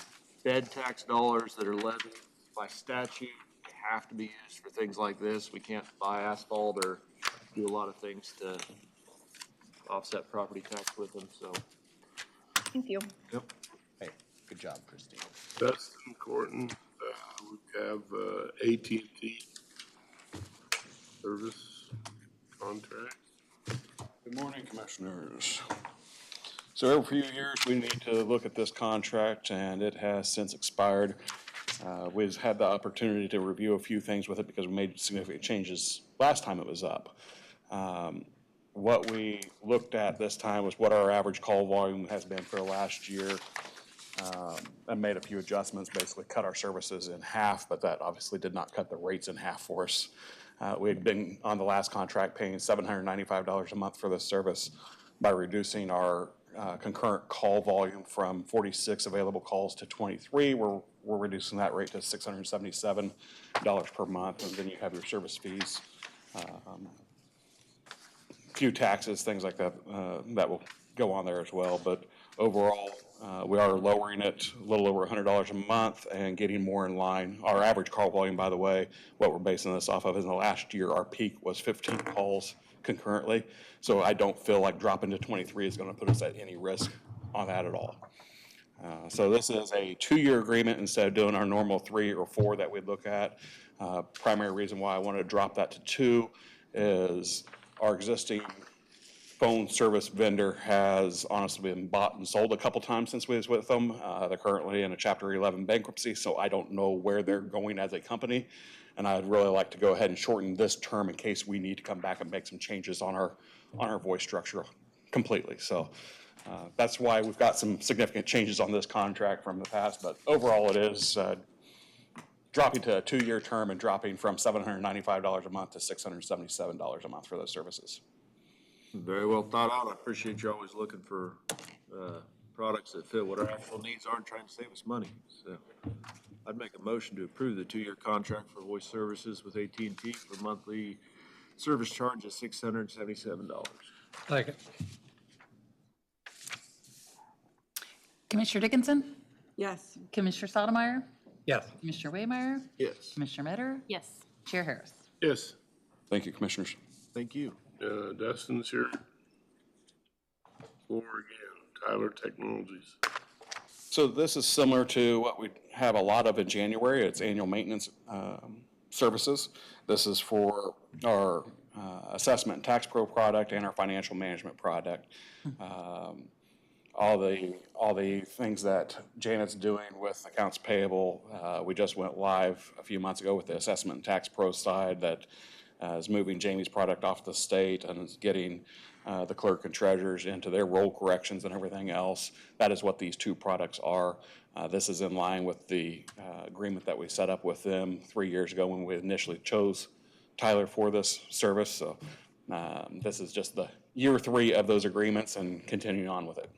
dead tax dollars that are levied by statute. They have to be used for things like this. We can't buy asphalt or do a lot of things to offset property tax with them, so. Thank you. Yep. Hey, good job, Christine. Dustin Corton, we have AT&T service contract. Good morning, Commissioners. So every few years, we need to look at this contract, and it has since expired. We've had the opportunity to review a few things with it because we made significant changes last time it was up. What we looked at this time was what our average call volume has been for last year, and made a few adjustments, basically cut our services in half, but that obviously did not cut the rates in half for us. We had been on the last contract paying $795 a month for this service. By reducing our concurrent call volume from 46 available calls to 23, we're reducing that rate to $677 per month, and then you have your service fees, few taxes, things like that, that will go on there as well. But overall, we are lowering it a little over $100 a month and getting more in line. Our average call volume, by the way, what we're basing this off of is in the last year, our peak was 15 calls concurrently. So I don't feel like dropping to 23 is going to put us at any risk on that at all. So this is a 2-year agreement instead of doing our normal 3 or 4 that we'd look at. Primary reason why I wanted to drop that to 2 is our existing phone service vendor has honestly been bought and sold a couple times since we was with them. They're currently in a Chapter 11 bankruptcy, so I don't know where they're going as a company. And I'd really like to go ahead and shorten this term in case we need to come back and make some changes on our voice structure completely. So that's why we've got some significant changes on this contract from the past. But overall, it is dropping to a 2-year term and dropping from $795 a month to $677 a month for those services. Very well thought out. I appreciate you always looking for products that fit what our actual needs are and trying to save us money. So I'd make a motion to approve the 2-year contract for voice services with AT&T for monthly service charge of $677. Second. Commissioner Dickinson? Yes. Commissioner Stottlemyre? Yes. Commissioner Waymire? Yes. Commissioner Metter? Yes. Chair Harris? Yes, Thank you, Commissioners. Thank you. Dustin's here. Floor again, Tyler Technologies. So this is similar to what we have a lot of in January. It's annual maintenance services. This is for our assessment and tax pro product and our financial management product. All the things that Janet's doing with accounts payable, we just went live a few months ago with the assessment and tax pro side that is moving Jamie's product off the state and is getting the clerk and treasurers into their role corrections and everything else. That is what these 2 products are. This is in line with the agreement that we set up with them 3 years ago when we initially chose Tyler for this service. So this is just the year 3 of those agreements and continuing on with it.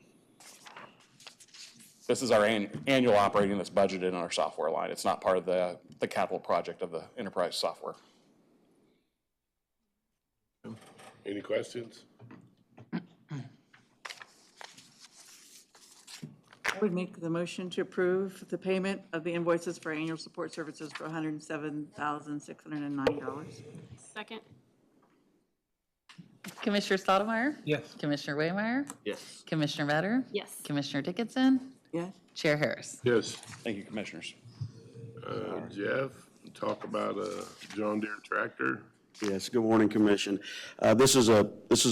This is our annual operating that's budgeted in our software line. It's not part of the capital project of the enterprise software. Any questions? I would make the motion to approve the payment of the invoices for annual support services for $107,609. Second? Commissioner Stottlemyre? Yes. Commissioner Waymire? Yes. Commissioner Metter? Yes. Commissioner Dickinson? Yes. Chair Harris? Yes. Thank you, Commissioners. Jeff, talk about a John Deere tractor. Yes, good morning, Commission. This is a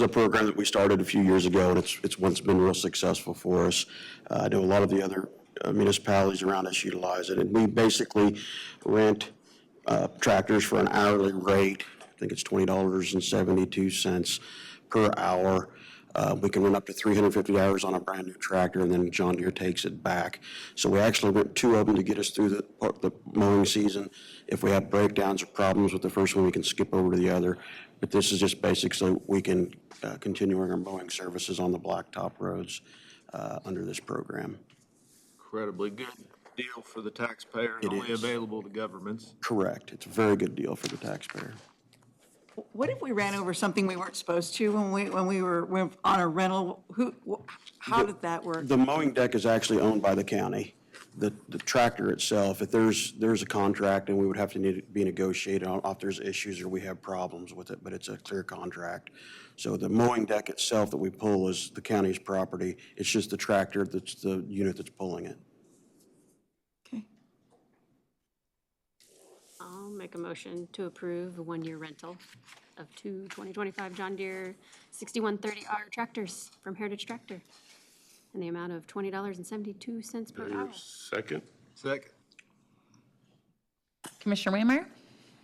program that we started a few years ago, and it's been real successful for us. I know a lot of the other municipalities around us utilize it, and we basically rent tractors for an hourly rate. I think it's $20.72 per hour. We can run up to 350 hours on a brand new tractor, and then John Deere takes it back. So we actually rent 2 of them to get us through the mowing season. If we have breakdowns or problems with the first one, we can skip over to the other. But this is just basic so we can continue our mowing services on the blacktop roads under this program. Incredibly good deal for the taxpayer and It only is. available to governments. Correct. It's a very good deal for the taxpayer. What if we ran over something we weren't supposed to when we were on a rental? How did that work? The mowing deck is actually owned by the county. The tractor itself, if there's a contract, and we would have to need to be negotiated on if there's issues or we have problems with it, but it's a clear contract. So the mowing deck itself that we pull is the county's property. It's just the tractor that's the unit that's pulling it. Okay. I'll make a motion to approve a 1-year rental of 2 2025 John Deere 6130R tractors from Heritage Tractor in the amount of $20.72 per hour. Second? Second. Commissioner Waymire?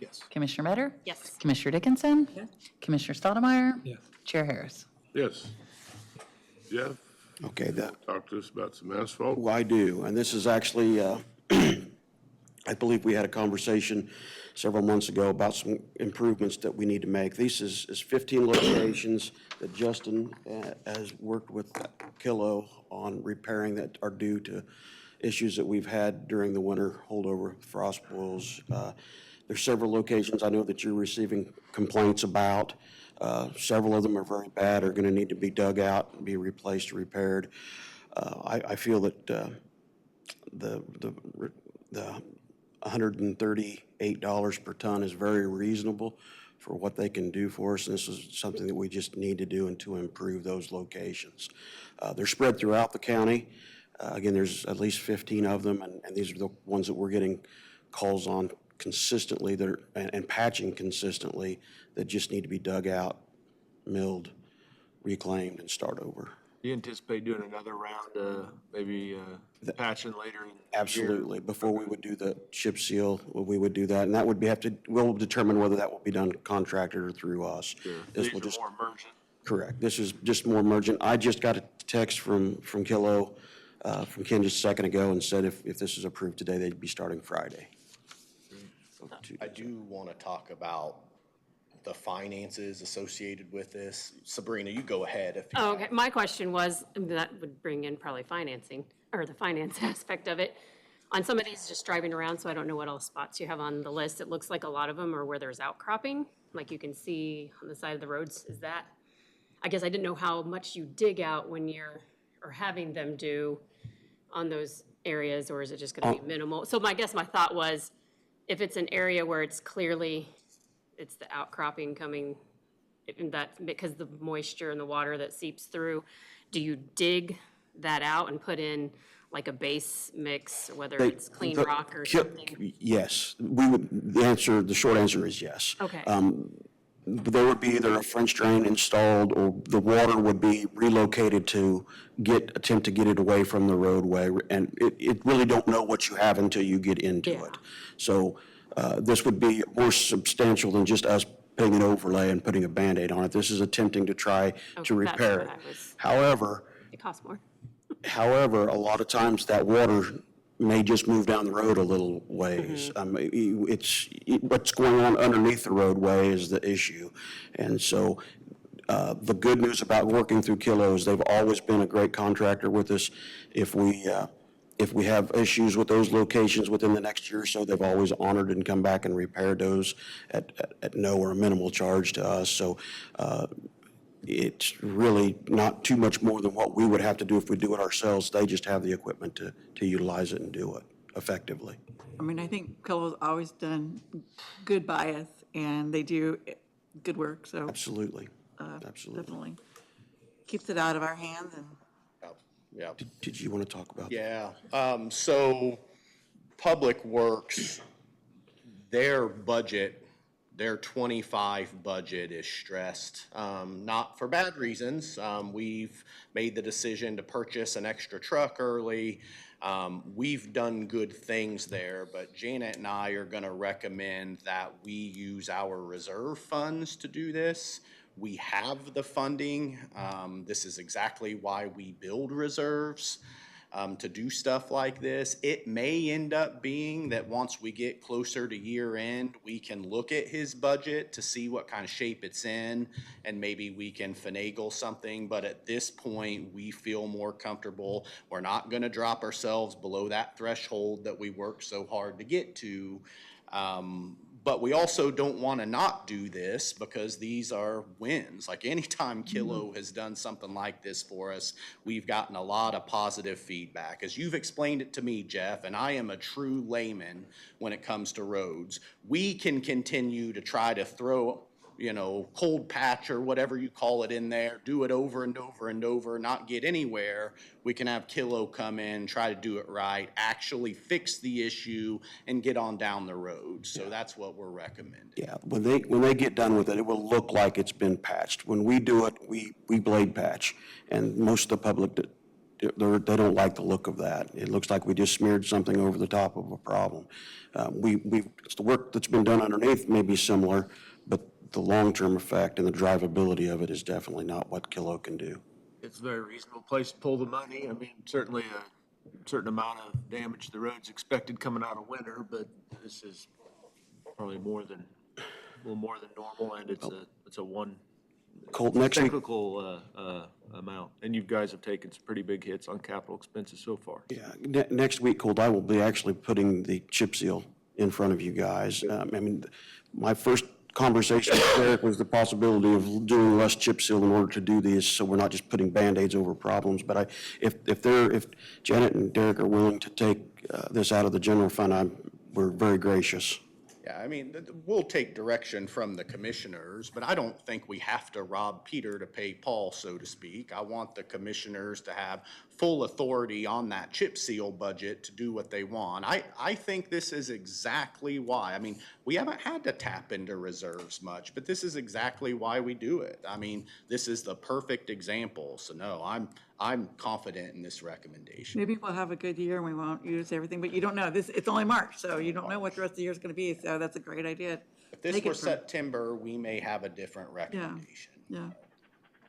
Yes. Commissioner Metter? Yes. Commissioner Dickinson? Yes. Commissioner Stottlemyre? Yes. Chair Harris? Yes. Jeff, Okay, talk to us about some asphalt. Well, I do, and this is actually, I believe we had a conversation several months ago about some improvements that we need to make. This is 15 locations that Justin has worked with Kilo on repairing that are due to issues that we've had during the winter holdover, frost boils. There's several locations I know that you're receiving complaints about. Several of them are very bad, are going to need to be dug out and be replaced or repaired. I feel that the $138 per ton is very reasonable for what they can do for us, and this is something that we just need to do and to improve those locations. They're spread throughout the county. Again, there's at least 15 of them, and these are the ones that we're getting calls on consistently that are, and patching consistently, that just need to be dug out, milled, reclaimed, and start over. Do you anticipate doing another round, maybe patching later in the year? Absolutely. Before we would do the chip seal, we would do that, and that would be, we'll determine whether that will be done contracted or through us. Sure. This These will are just, more emergent. correct. This is just more emergent. I just got a text from Kilo, from Ken just a second ago, and said if this is approved today, they'd be starting Friday. I do want to talk about the finances associated with this. Sabrina, you go ahead if you. Oh, okay, my question was, that would bring in probably financing, or the finance aspect of it. On some of these, just driving around, so I don't know what all spots you have on the list, it looks like a lot of them are where there's outcropping, like you can see on the side of the roads, is that? I guess I didn't know how much you dig out when you're, or having them do on those areas, or is it just gonna be minimal? So my thought was, if it's an area where it's clearly, it's the outcropping coming, and that, because the moisture and the water that seeps through, do you dig that out and put in like a base mix, whether it's clean rock or something? Yes, the short answer is yes. Okay. There would be either a French drain installed, or the water would be relocated to attempt to get it away from the roadway. And it really don't know what you have until you get into Yeah. it. So this would be more substantial than just us putting an overlay and putting a Band-Aid on it. This is attempting to try to repair it. However, It costs more. a lot of times that water may just move down the road a little ways. What's going on underneath the roadway is the issue. And so the good news about working through Kilo is they've always been a great contractor with us. If we have issues with those locations within the next year or so, they've always honored and come back and repaired those at no or minimal charge to us. So it's really not too much more than what we would have to do if we do it ourselves. They just have the equipment to utilize it and do it effectively. I mean, I think Kilo's always done good by us, and they do good work, so Absolutely, absolutely. definitely keeps it out of our hands. And Yeah. Did you want to talk about that? Yeah, so Public Works, their budget, their 25 budget is stressed, not for bad reasons. We've made the decision to purchase an extra truck early. We've done good things there, but Janet and I are gonna recommend that we use our reserve funds to do this. We have the funding. This is exactly why we build reserves, to do stuff like this. It may end up being that once we get closer to year end, we can look at his budget to see what kind of shape it's in, and maybe we can finagle something. But at this point, we feel more comfortable. We're not gonna drop ourselves below that threshold that we worked so hard to get to. But we also don't want to not do this, because these are wins. Like anytime Kilo has done something like this for us, we've gotten a lot of positive feedback. As you've explained it to me, Jeff, and I am a true layman when it comes to roads, we can continue to try to throw, cold patch or whatever you call it in there, do it over and over and over, not get anywhere. We can have Kilo come in, try to do it right, actually fix the issue, and get on down the road. So that's what we're recommending. Yeah, when they get done with it, it will look like it's been patched. When we do it, we blade patch, and most of the public, they don't like the look of that. It looks like we just smeared something over the top of a problem. It's the work that's been done underneath may be similar, but the long-term effect and the drivability of it is definitely not what Kilo can do. It's a very reasonable place to pull the money. I mean, certainly a certain amount of damage to the road's expected coming out of winter, but this is probably a little more than normal, and it's a one Colt, next week, cyclical amount. And you guys have taken some pretty big hits on capital expenses so far. yeah, next week, Colt, I will be actually putting the chip seal in front of you guys. My first conversation with Derek was the possibility of doing less chip seal in order to do this, so we're not just putting Band-Aids over problems. But if Janet and Derek are willing to take this out of the general fund, we're very gracious. Yeah, we'll take direction from the commissioners, but I don't think we have to rob Peter to pay Paul, so to speak. I want the commissioners to have full authority on that chip seal budget to do what they want. I think this is exactly why. I mean, we haven't had to tap into reserves much, but this is exactly why we do it. I mean, this is the perfect example. So no, I'm confident in this recommendation. Maybe we'll have a good year and we won't use everything, but you don't know. It's only March, so you don't know what the rest of the year is gonna be, so that's a great idea. If this Take were it from- September, we may have a different recommendation. Yeah.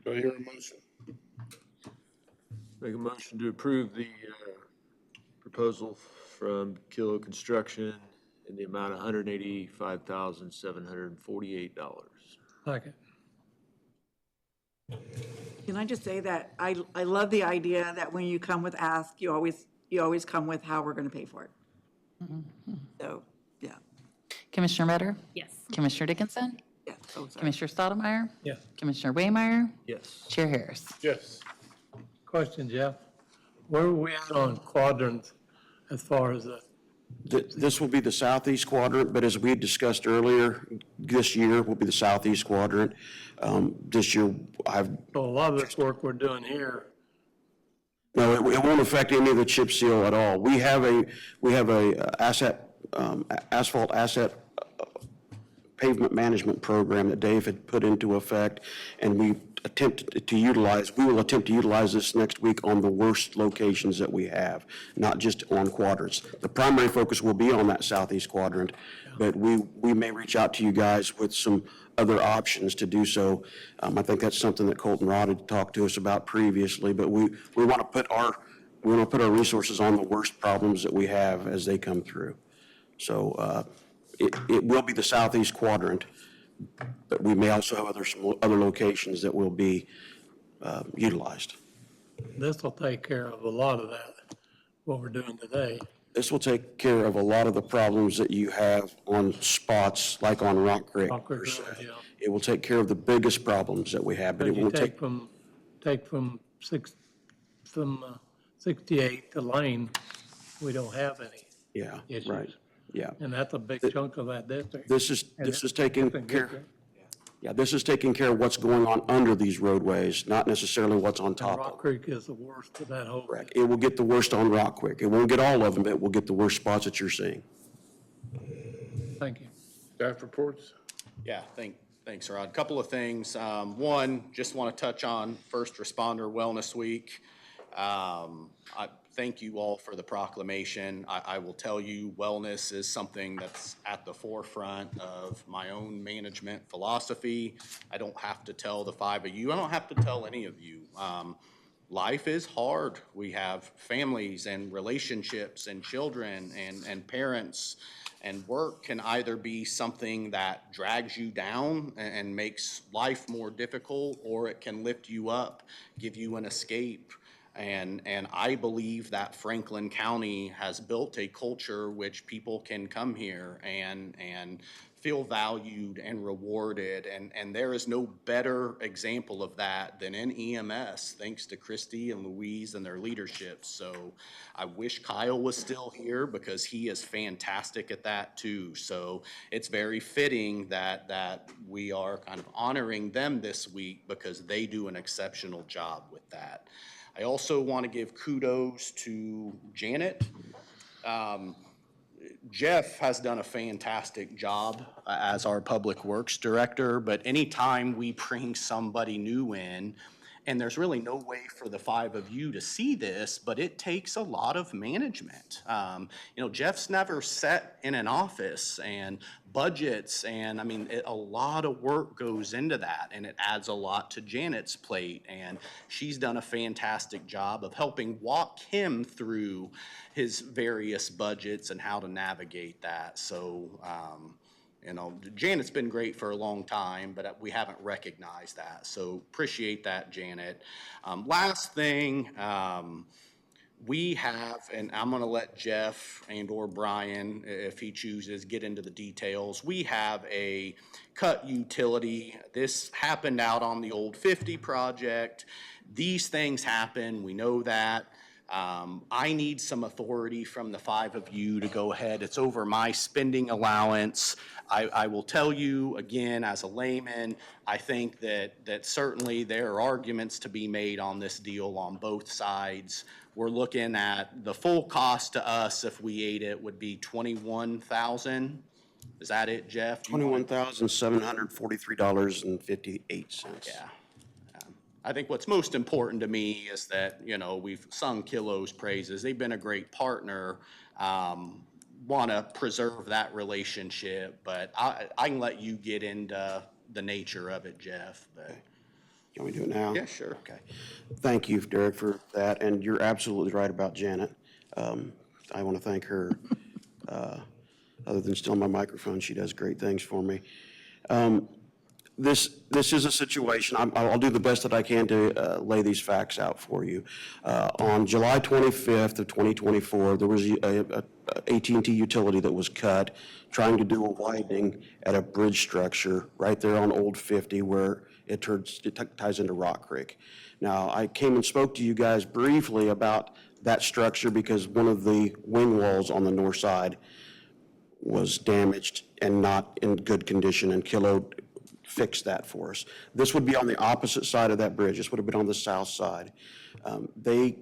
Do I hear a motion? Make a motion to approve the proposal from Kilo Construction in the amount of $185,748. Second. Can I just say that I love the idea that when you come with ask, you always come with how we're gonna pay for it. So, yeah, Commissioner Metter? Yes. Commissioner Dickinson? yeah. Oh, sorry. Commissioner Stottlemyre? Yes. Commissioner Waymire? Yes. Chair Harris? Yes. Question, Jeff. Where are we at on quadrants as far as the, This will be the southeast quadrant, but as we had discussed earlier, this year will be the southeast quadrant. This year, so a lot of this work we're doing here, no, it won't affect any of the chip seal at all. We have a asphalt asset pavement management program that Dave had put into effect, and we will attempt to utilize this next week on the worst locations that we have, not just on quadrants. The primary focus will be on that southeast quadrant, but we may reach out to you guys with some other options to do so. I think that's something that Colton Rod had talked to us about previously, but we want to put our resources on the worst problems that we have as they come through. So it will be the southeast quadrant, but we may also have other locations that will be utilized. this will take care of a lot of that, what we're doing today. This will take care of a lot of the problems that you have on spots like on Rock Creek. Rock Creek per se. Road, yeah. It will take care of the biggest problems that we have, but But it you won't take, take from 68 to Lane, we don't have any yeah, issues. right, yeah. And that's a big chunk of that district. This is taking It's in good care, shape. yeah, this is taking care of what's going on under these roadways, not necessarily what's on And top of Rock them. Creek is the worst of that whole. Correct. It will get the worst on Rock Creek. It won't get all of them, but it will get the worst spots that you're seeing. Thank you. Staff reports? Yeah, thanks, Rod. Couple of things. One, just want to touch on First Responder Wellness Week. I thank you all for the proclamation. I will tell you, wellness is something that's at the forefront of my own management philosophy. I don't have to tell the five of you, I don't have to tell any of you. Life is hard. We have families and relationships and children and parents. And work can either be something that drags you down and makes life more difficult, or it can lift you up, give you an escape. And I believe that Franklin County has built a culture which people can come here and feel valued and rewarded. And there is no better example of that than in EMS, thanks to Christy and Louise and their leadership. So I wish Kyle was still here because he is fantastic at that too. So it's very fitting that we are kind of honoring them this week because they do an exceptional job with that. I also want to give kudos to Janet. Jeff has done a fantastic job as our Public Works Director, but anytime we bring somebody new in, and there's really no way for the five of you to see this, but it takes a lot of management. Jeff's never sat in an office and budgets, and a lot of work goes into that, and it adds a lot to Janet's plate, and she's done a fantastic job of helping walk him through his various budgets and how to navigate that. So, Janet's been great for a long time, but we haven't recognized that. So appreciate that, Janet. Last thing, we have, and I'm going to let Jeff and/or Brian, if he chooses, get into the details. We have a cut utility. This happened out on the old 50 project. These things happen. We know that. I need some authority from the five of you to go ahead. It's over my spending allowance. I will tell you, again, as a layman, I think that certainly there are arguments to be made on this deal on both sides. We're looking at the full cost to us if we ate it would be $21,000. Is that it, Jeff? $21,743.58. Yeah. I think what's most important to me is that, you know, we've sung Kilo's praises. They've been a great partner. Want to preserve that relationship, but I can let you get into the nature of it, Jeff, but. Can we do it now? Yeah, sure. Okay. Thank you, Derek, for that, and you're absolutely right about Janet. I want to thank her. Other than stealing my microphone, she does great things for me. This is a situation, I'll do the best that I can to lay these facts out for you. On July 25th of 2024, there was a AT&T utility that was cut trying to do a widening at a bridge structure right there on Old 50 where it ties into Rock Creek. Now, I came and spoke to you guys briefly about that structure because one of the wing walls on the north side was damaged and not in good condition, and Kilo fixed that for us. This would be on the opposite side of that bridge. This would have been on the south side. They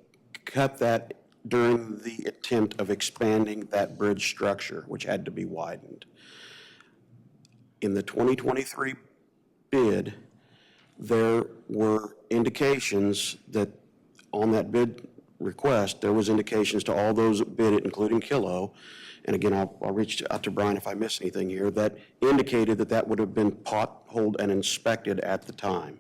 cut that during the attempt of expanding that bridge structure, which had to be widened. In the 2023 bid, there were indications that on that bid request, there was indications to all those that bid it, including Kilo, and again, I'll reach out to Brian if I miss anything here, that indicated that that would have been potholed and inspected at the time.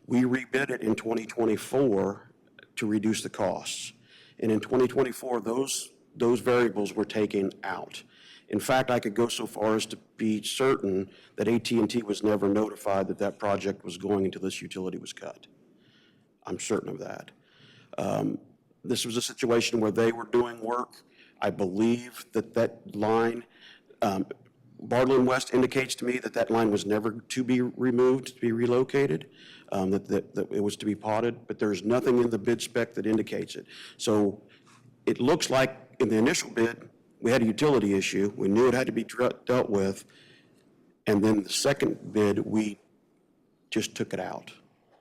We rebid it in 2024 to reduce the costs. And in 2024, those variables were taken out. In fact, I could go so far as to be certain that AT&T was never notified that that project was going until this utility was cut. I'm certain of that. This was a situation where they were doing work. I believe that line, Bartlett and West indicates to me that that line was never to be removed, to be relocated, that it was to be potted, but there's nothing in the bid spec that indicates it. So it looks like in the initial bid, we had a utility issue. We knew it had to be dealt with. And then the second bid, we just took it out.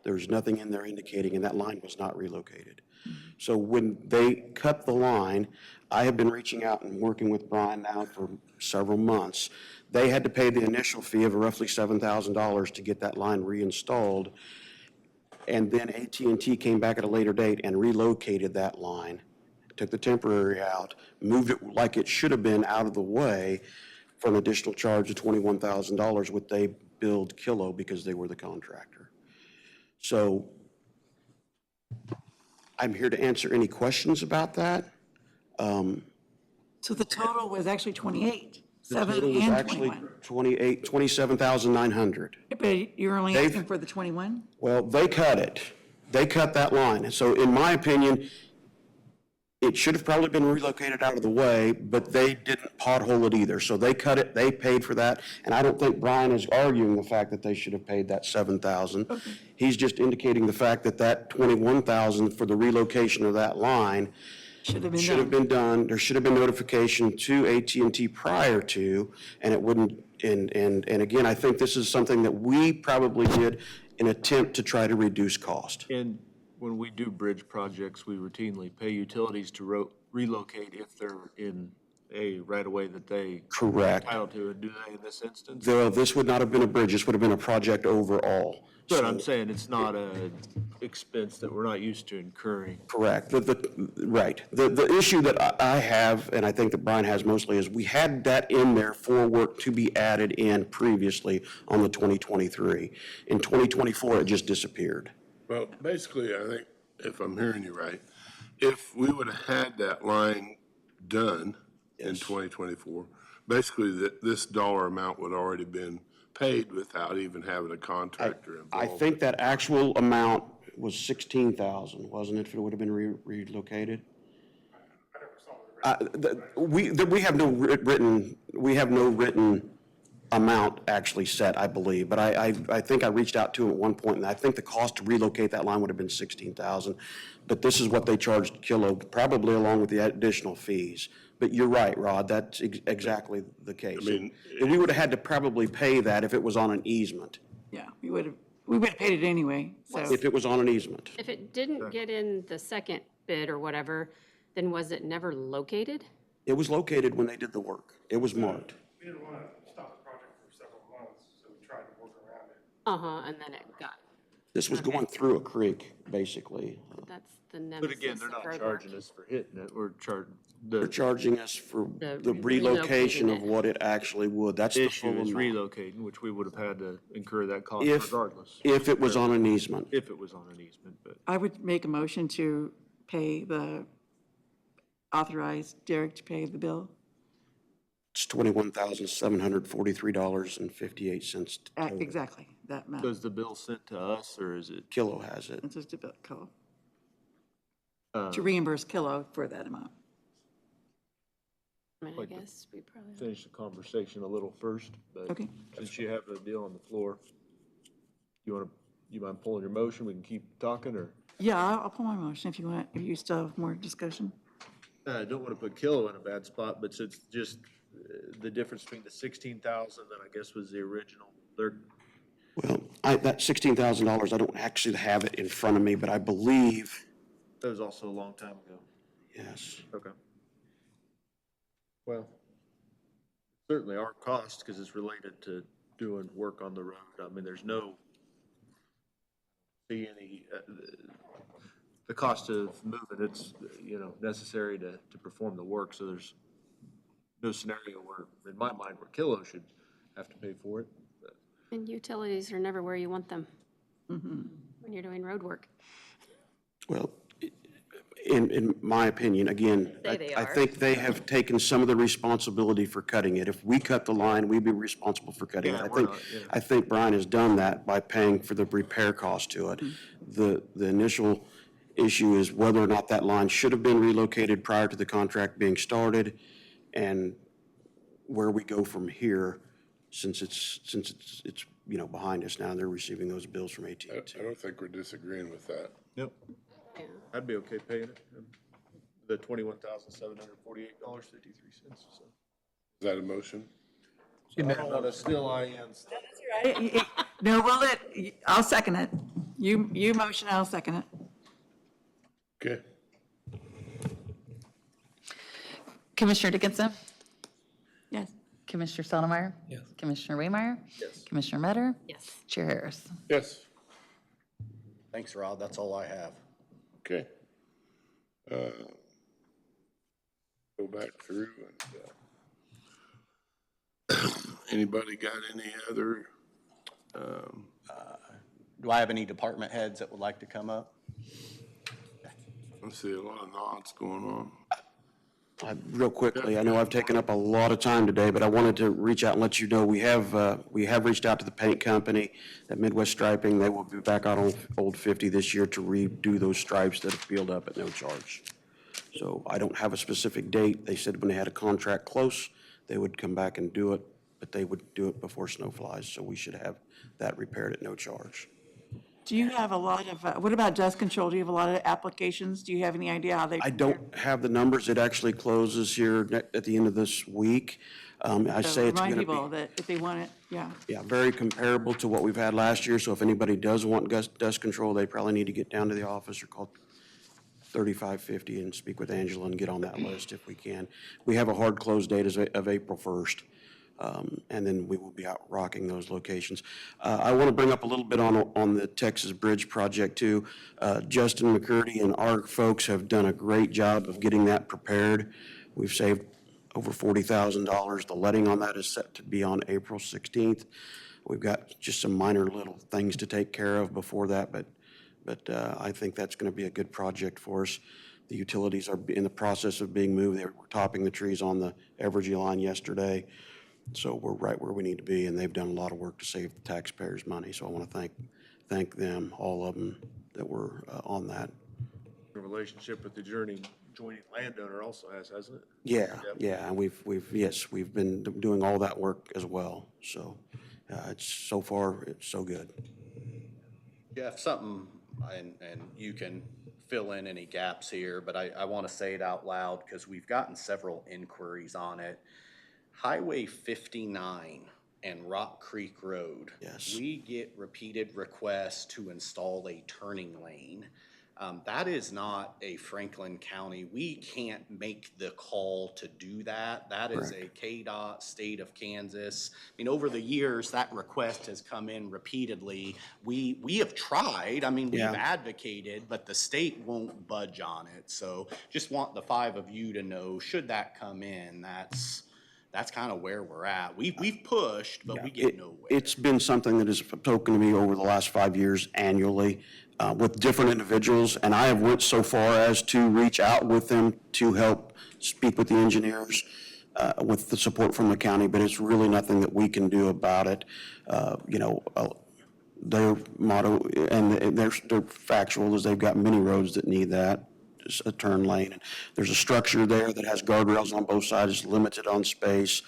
There was nothing in there indicating, and that line was not relocated. So when they cut the line, I have been reaching out and working with Brian now for several months. They had to pay the initial fee of roughly $7,000 to get that line reinstalled. And then AT&T came back at a later date and relocated that line, took the temporary out, moved it like it should have been out of the way for an additional charge of $21,000, which they billed Kilo because they were the contractor. So I'm here to answer any questions about that. So the total was actually 28, The 7 total was and actually 21. 27,900. But you're only They've- asking for the 21? Well, they cut it. They cut that line. And so in my opinion, it should have probably been relocated out of the way, but they didn't pothole it either. So they cut it, they paid for that. And I don't think Brian is arguing the fact that they should have paid that $7,000. He's just indicating the fact that that $21,000 for the relocation of that line should have been done. There should have been notification to AT&T prior to, and it wouldn't, and again, I think this is something that we probably did in attempt to try to reduce cost. And when we do bridge projects, we routinely pay utilities to relocate if they're in a right-of-way that they Correct. are entitled to, and do they in this instance? This would not have been a bridge, this would have been a project overall. But I'm saying it's not a expense that we're not used to incurring. Correct. Right. The issue that I have, and I think that Brian has mostly, is we had that in there for work to be added in previously on the 2023. In 2024, it just disappeared. Well, basically, I think, if I'm hearing you right, if we would have had that line done in 2024, basically this dollar amount would already been paid without even having a contractor involved. I think that actual amount was 16,000, wasn't it, if it would have been relocated? We have no written amount actually set, I believe. But I think I reached out to him at one point, and I think the cost to relocate that line would have been $16,000. But this is what they charged Kilo, probably along with the additional fees. But you're right, Rod, that's exactly the case. I mean, And we would have had to probably pay that if it was on an easement, Yeah, we would have paid it anyway, so. if it was on an easement. If it didn't get in the second bid or whatever, then was it never located? It was located when they did the work. It was marked. We didn't want to stop the project for several months, so we tried to work around it. Uh-huh, and then it got, This was going through a creek, basically. that's the nemesis But again, they're of not road charging work. us for hitting it, we're charging, They're charging us for The the relocation relocating of it. what it actually would. That's the issue full is amount. relocating, which we would have had to incur that cost If, regardless. if it was on an easement. If it was on an easement, but I would make a motion to authorize Derek to pay the bill. It's $21,743.58 total. Exactly, that amount. was the bill sent to us or is it? Kilo has it. It's just a bill, Kilo, uh, to reimburse Kilo for that amount. I mean, I Like the- guess we probably. Finish the conversation a little first, but Okay. since you have the deal on the floor, you mind pulling your motion? We can keep talking or? Yeah, I'll pull my motion if you want, if you still have more discussion. I don't want to put Kilo in a bad spot, but it's just the difference between the 16,000 that I guess was the original. Well, that $16,000, I don't actually have it in front of me, but I believe, That was also a long time ago. yes. Okay. Well, certainly our cost, because it's related to doing work on the road. I mean, there's no, see any, the cost of moving, it's, necessary to perform the work, so there's no scenario where, in my mind, where Kilo should have to pay for it. But And utilities are never where you want them when you're doing road work. Well, in my opinion, again, Say they I are. think they have taken some of the responsibility for cutting it. If we cut the line, we'd be responsible for cutting it. Yeah, I we're think, not, yeah. I think Brian has done that by paying for the repair cost to it. The initial issue is whether or not that line should have been relocated prior to the contract being started, and where we go from here, since it's behind us now, and they're receiving those bills from AT&T. I don't think we're disagreeing with that. Yep. Yeah. I'd be okay paying it. The $21,748.53, so. Is that a motion? I don't want to steal IN's. No, I'll second it. You motion, I'll second it. Okay. Commissioner Dickinson? Yes. Commissioner Stottlemyre? Yes. Commissioner Waymire? Yes. Commissioner Metter? Yes. Chair Harris? Yes. Thanks, Rod, that's all I have. Okay. Go back through and, anybody got any other, Do I have any department heads that would like to come up? I see a lot of nods going on. Real quickly, I know I've taken up a lot of time today, but I wanted to reach out and let you know, we have reached out to the paint company at Midwest Striping. They will be back out on Old 50 this year to redo those stripes that have peeled up at no charge. So I don't have a specific date. They said when they had a contract close, they would come back and do it, but they would do it before snow flies, so we should have that repaired at no charge. Do you have a lot of, what about dust control? Do you have a lot of applications? Do you have any idea how they? I don't have the numbers. It actually closes here at the end of this week. I say it's Remind going to people be, that if they want it, yeah. yeah, very comparable to what we've had last year. So if anybody does want dust control, they probably need to get down to the office or call 3550 and speak with Angela and get on that list if we can. We have a hard close date of April 1st. And then we will be out rocking those locations. I want to bring up a little bit on the Texas Bridge project too. Justin McCurdy and our folks have done a great job of getting that prepared. We've saved over $40,000. The letting on that is set to be on April 16th. We've got just some minor little things to take care of before that, but I think that's going to be a good project for us. The utilities are in the process of being moved. They were topping the trees on the Evergy line yesterday. So we're right where we need to be, and they've done a lot of work to save the taxpayers' money. So I want to thank them, all of them that were on that. The relationship with the Journey adjoining landowner also has, hasn't it? Yeah, Yep. yeah, and we've been doing all that work as well. So it's so far, it's so good. Jeff, something, and you can fill in any gaps here, but I want to say it out loud because we've gotten several inquiries on it. Highway 59 and Rock Creek Road. Yes. We get repeated requests to install a turning lane. That is not a Franklin County. We can't make the call to do that. That is a KDOT, state of Kansas. I mean, over the years, that request has come in repeatedly. We have tried, I mean, we've Yeah. advocated, but the state won't budge on it. So just want the five of you to know, should that come in, that's kind of where we're at. We've pushed, but we get nowhere. It's been something that has spoken to me over the last 5 years annually with different individuals, and I have went so far as to reach out with them to help speak with the engineers with the support from the county, but it's really nothing that we can do about it. Their motto, and they're factual, is they've got many roads that need that. A turn lane. And there's a structure there that has guardrails on both sides, it's limited on space.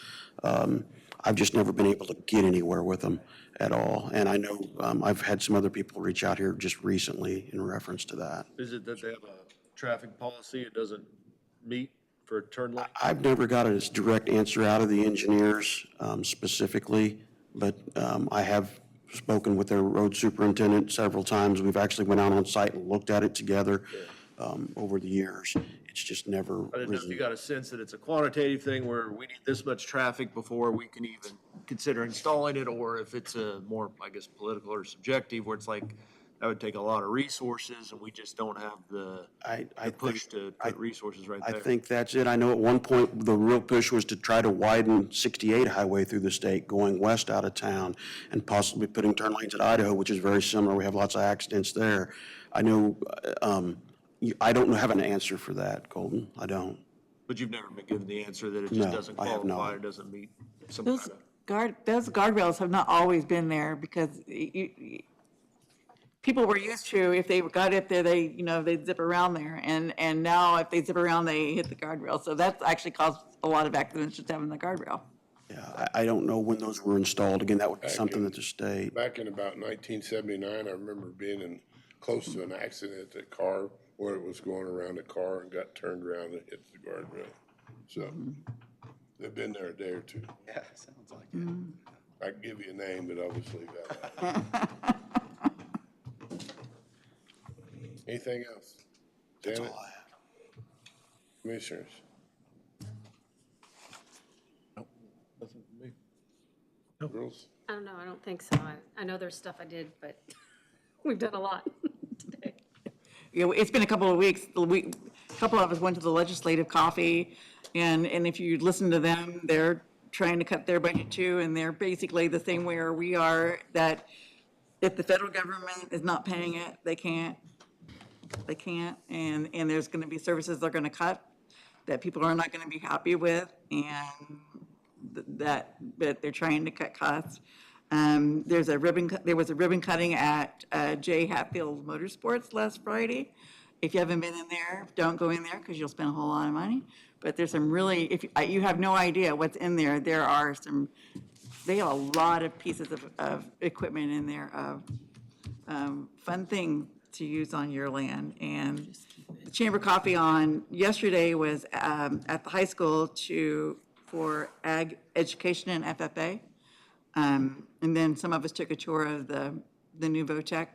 I've just never been able to get anywhere with them at all. And I know I've had some other people reach out here just recently in reference to that. Is it that they have a traffic policy it doesn't meet for a turn lane? I've never got a direct answer out of the engineers specifically, but I have spoken with their road superintendent several times. We've actually went out on site and looked at it together. Over the years. It's just never I didn't know if you risen. got a sense that it's a quantitative thing where we need this much traffic before we can even consider installing it, or if it's a more, I guess, political or subjective, where it's like, that would take a lot of resources, and we just don't have the push to put resources right I there. think that's it. I know at one point, the real push was to try to widen 68 highway through the state, going west out of town, and possibly putting turn lanes at Idaho, which is very similar. We have lots of accidents there. I know, I don't have an answer for that, Colton. I don't. But you've never been given the answer that it No, just doesn't I have not. qualify, or doesn't meet some kind of. Those guardrails have not always been there because people were used to, if they got up there, they'd zip around there. And now if they zip around, they hit the guardrail. So that's actually caused a lot of accidents just having the guardrail. Yeah, I don't know when those were installed. Again, that would be something that the state. Back in about 1979, I remember being close to an accident, a car where it was going around a car and got turned around and hit the guardrail. So they've been there a day or two. Yeah, sounds like it. I can give you a name, but I'll just leave that out. Anything else? That's Janet? all I have. Commissioners? Nothing for me. Rules? I don't know, I don't think so. I know there's stuff I did, but we've done a lot today. It's been a couple of weeks. A couple of us went to the legislative coffee, and if you listen to them, they're trying to cut their budget too, and they're basically the same where we are, that if the federal government is not paying it, they can't, and there's gonna be services they're gonna cut that people are not gonna be happy with, and that they're trying to cut costs. There was a ribbon cutting at J. Hatfield Motorsports last Friday. If you haven't been in there, don't go in there because you'll spend a whole lot of money. But there's some really, if you have no idea what's in there, they have a lot of pieces of equipment in there, fun thing to use on your land. And the Chamber Coffee on yesterday was at the high school for ag education and FFA. And then some of us took a tour of the new VOTEC,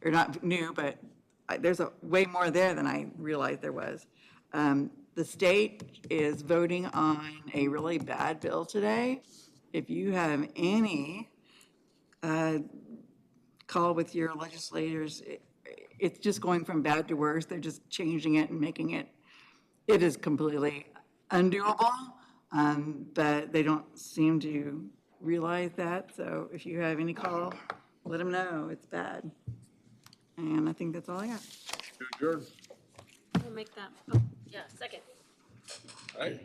or not new, but there's way more there than I realized there was. The state is voting on a really bad bill today. If you have any call with your legislators, it's just going from bad to worse. They're just changing it and making it is completely undoable, but they don't seem to realize that. So if you have any call, let them know it's bad. And I think that's all I got. To adjourn. We'll make that, oh, yeah, second. Aye.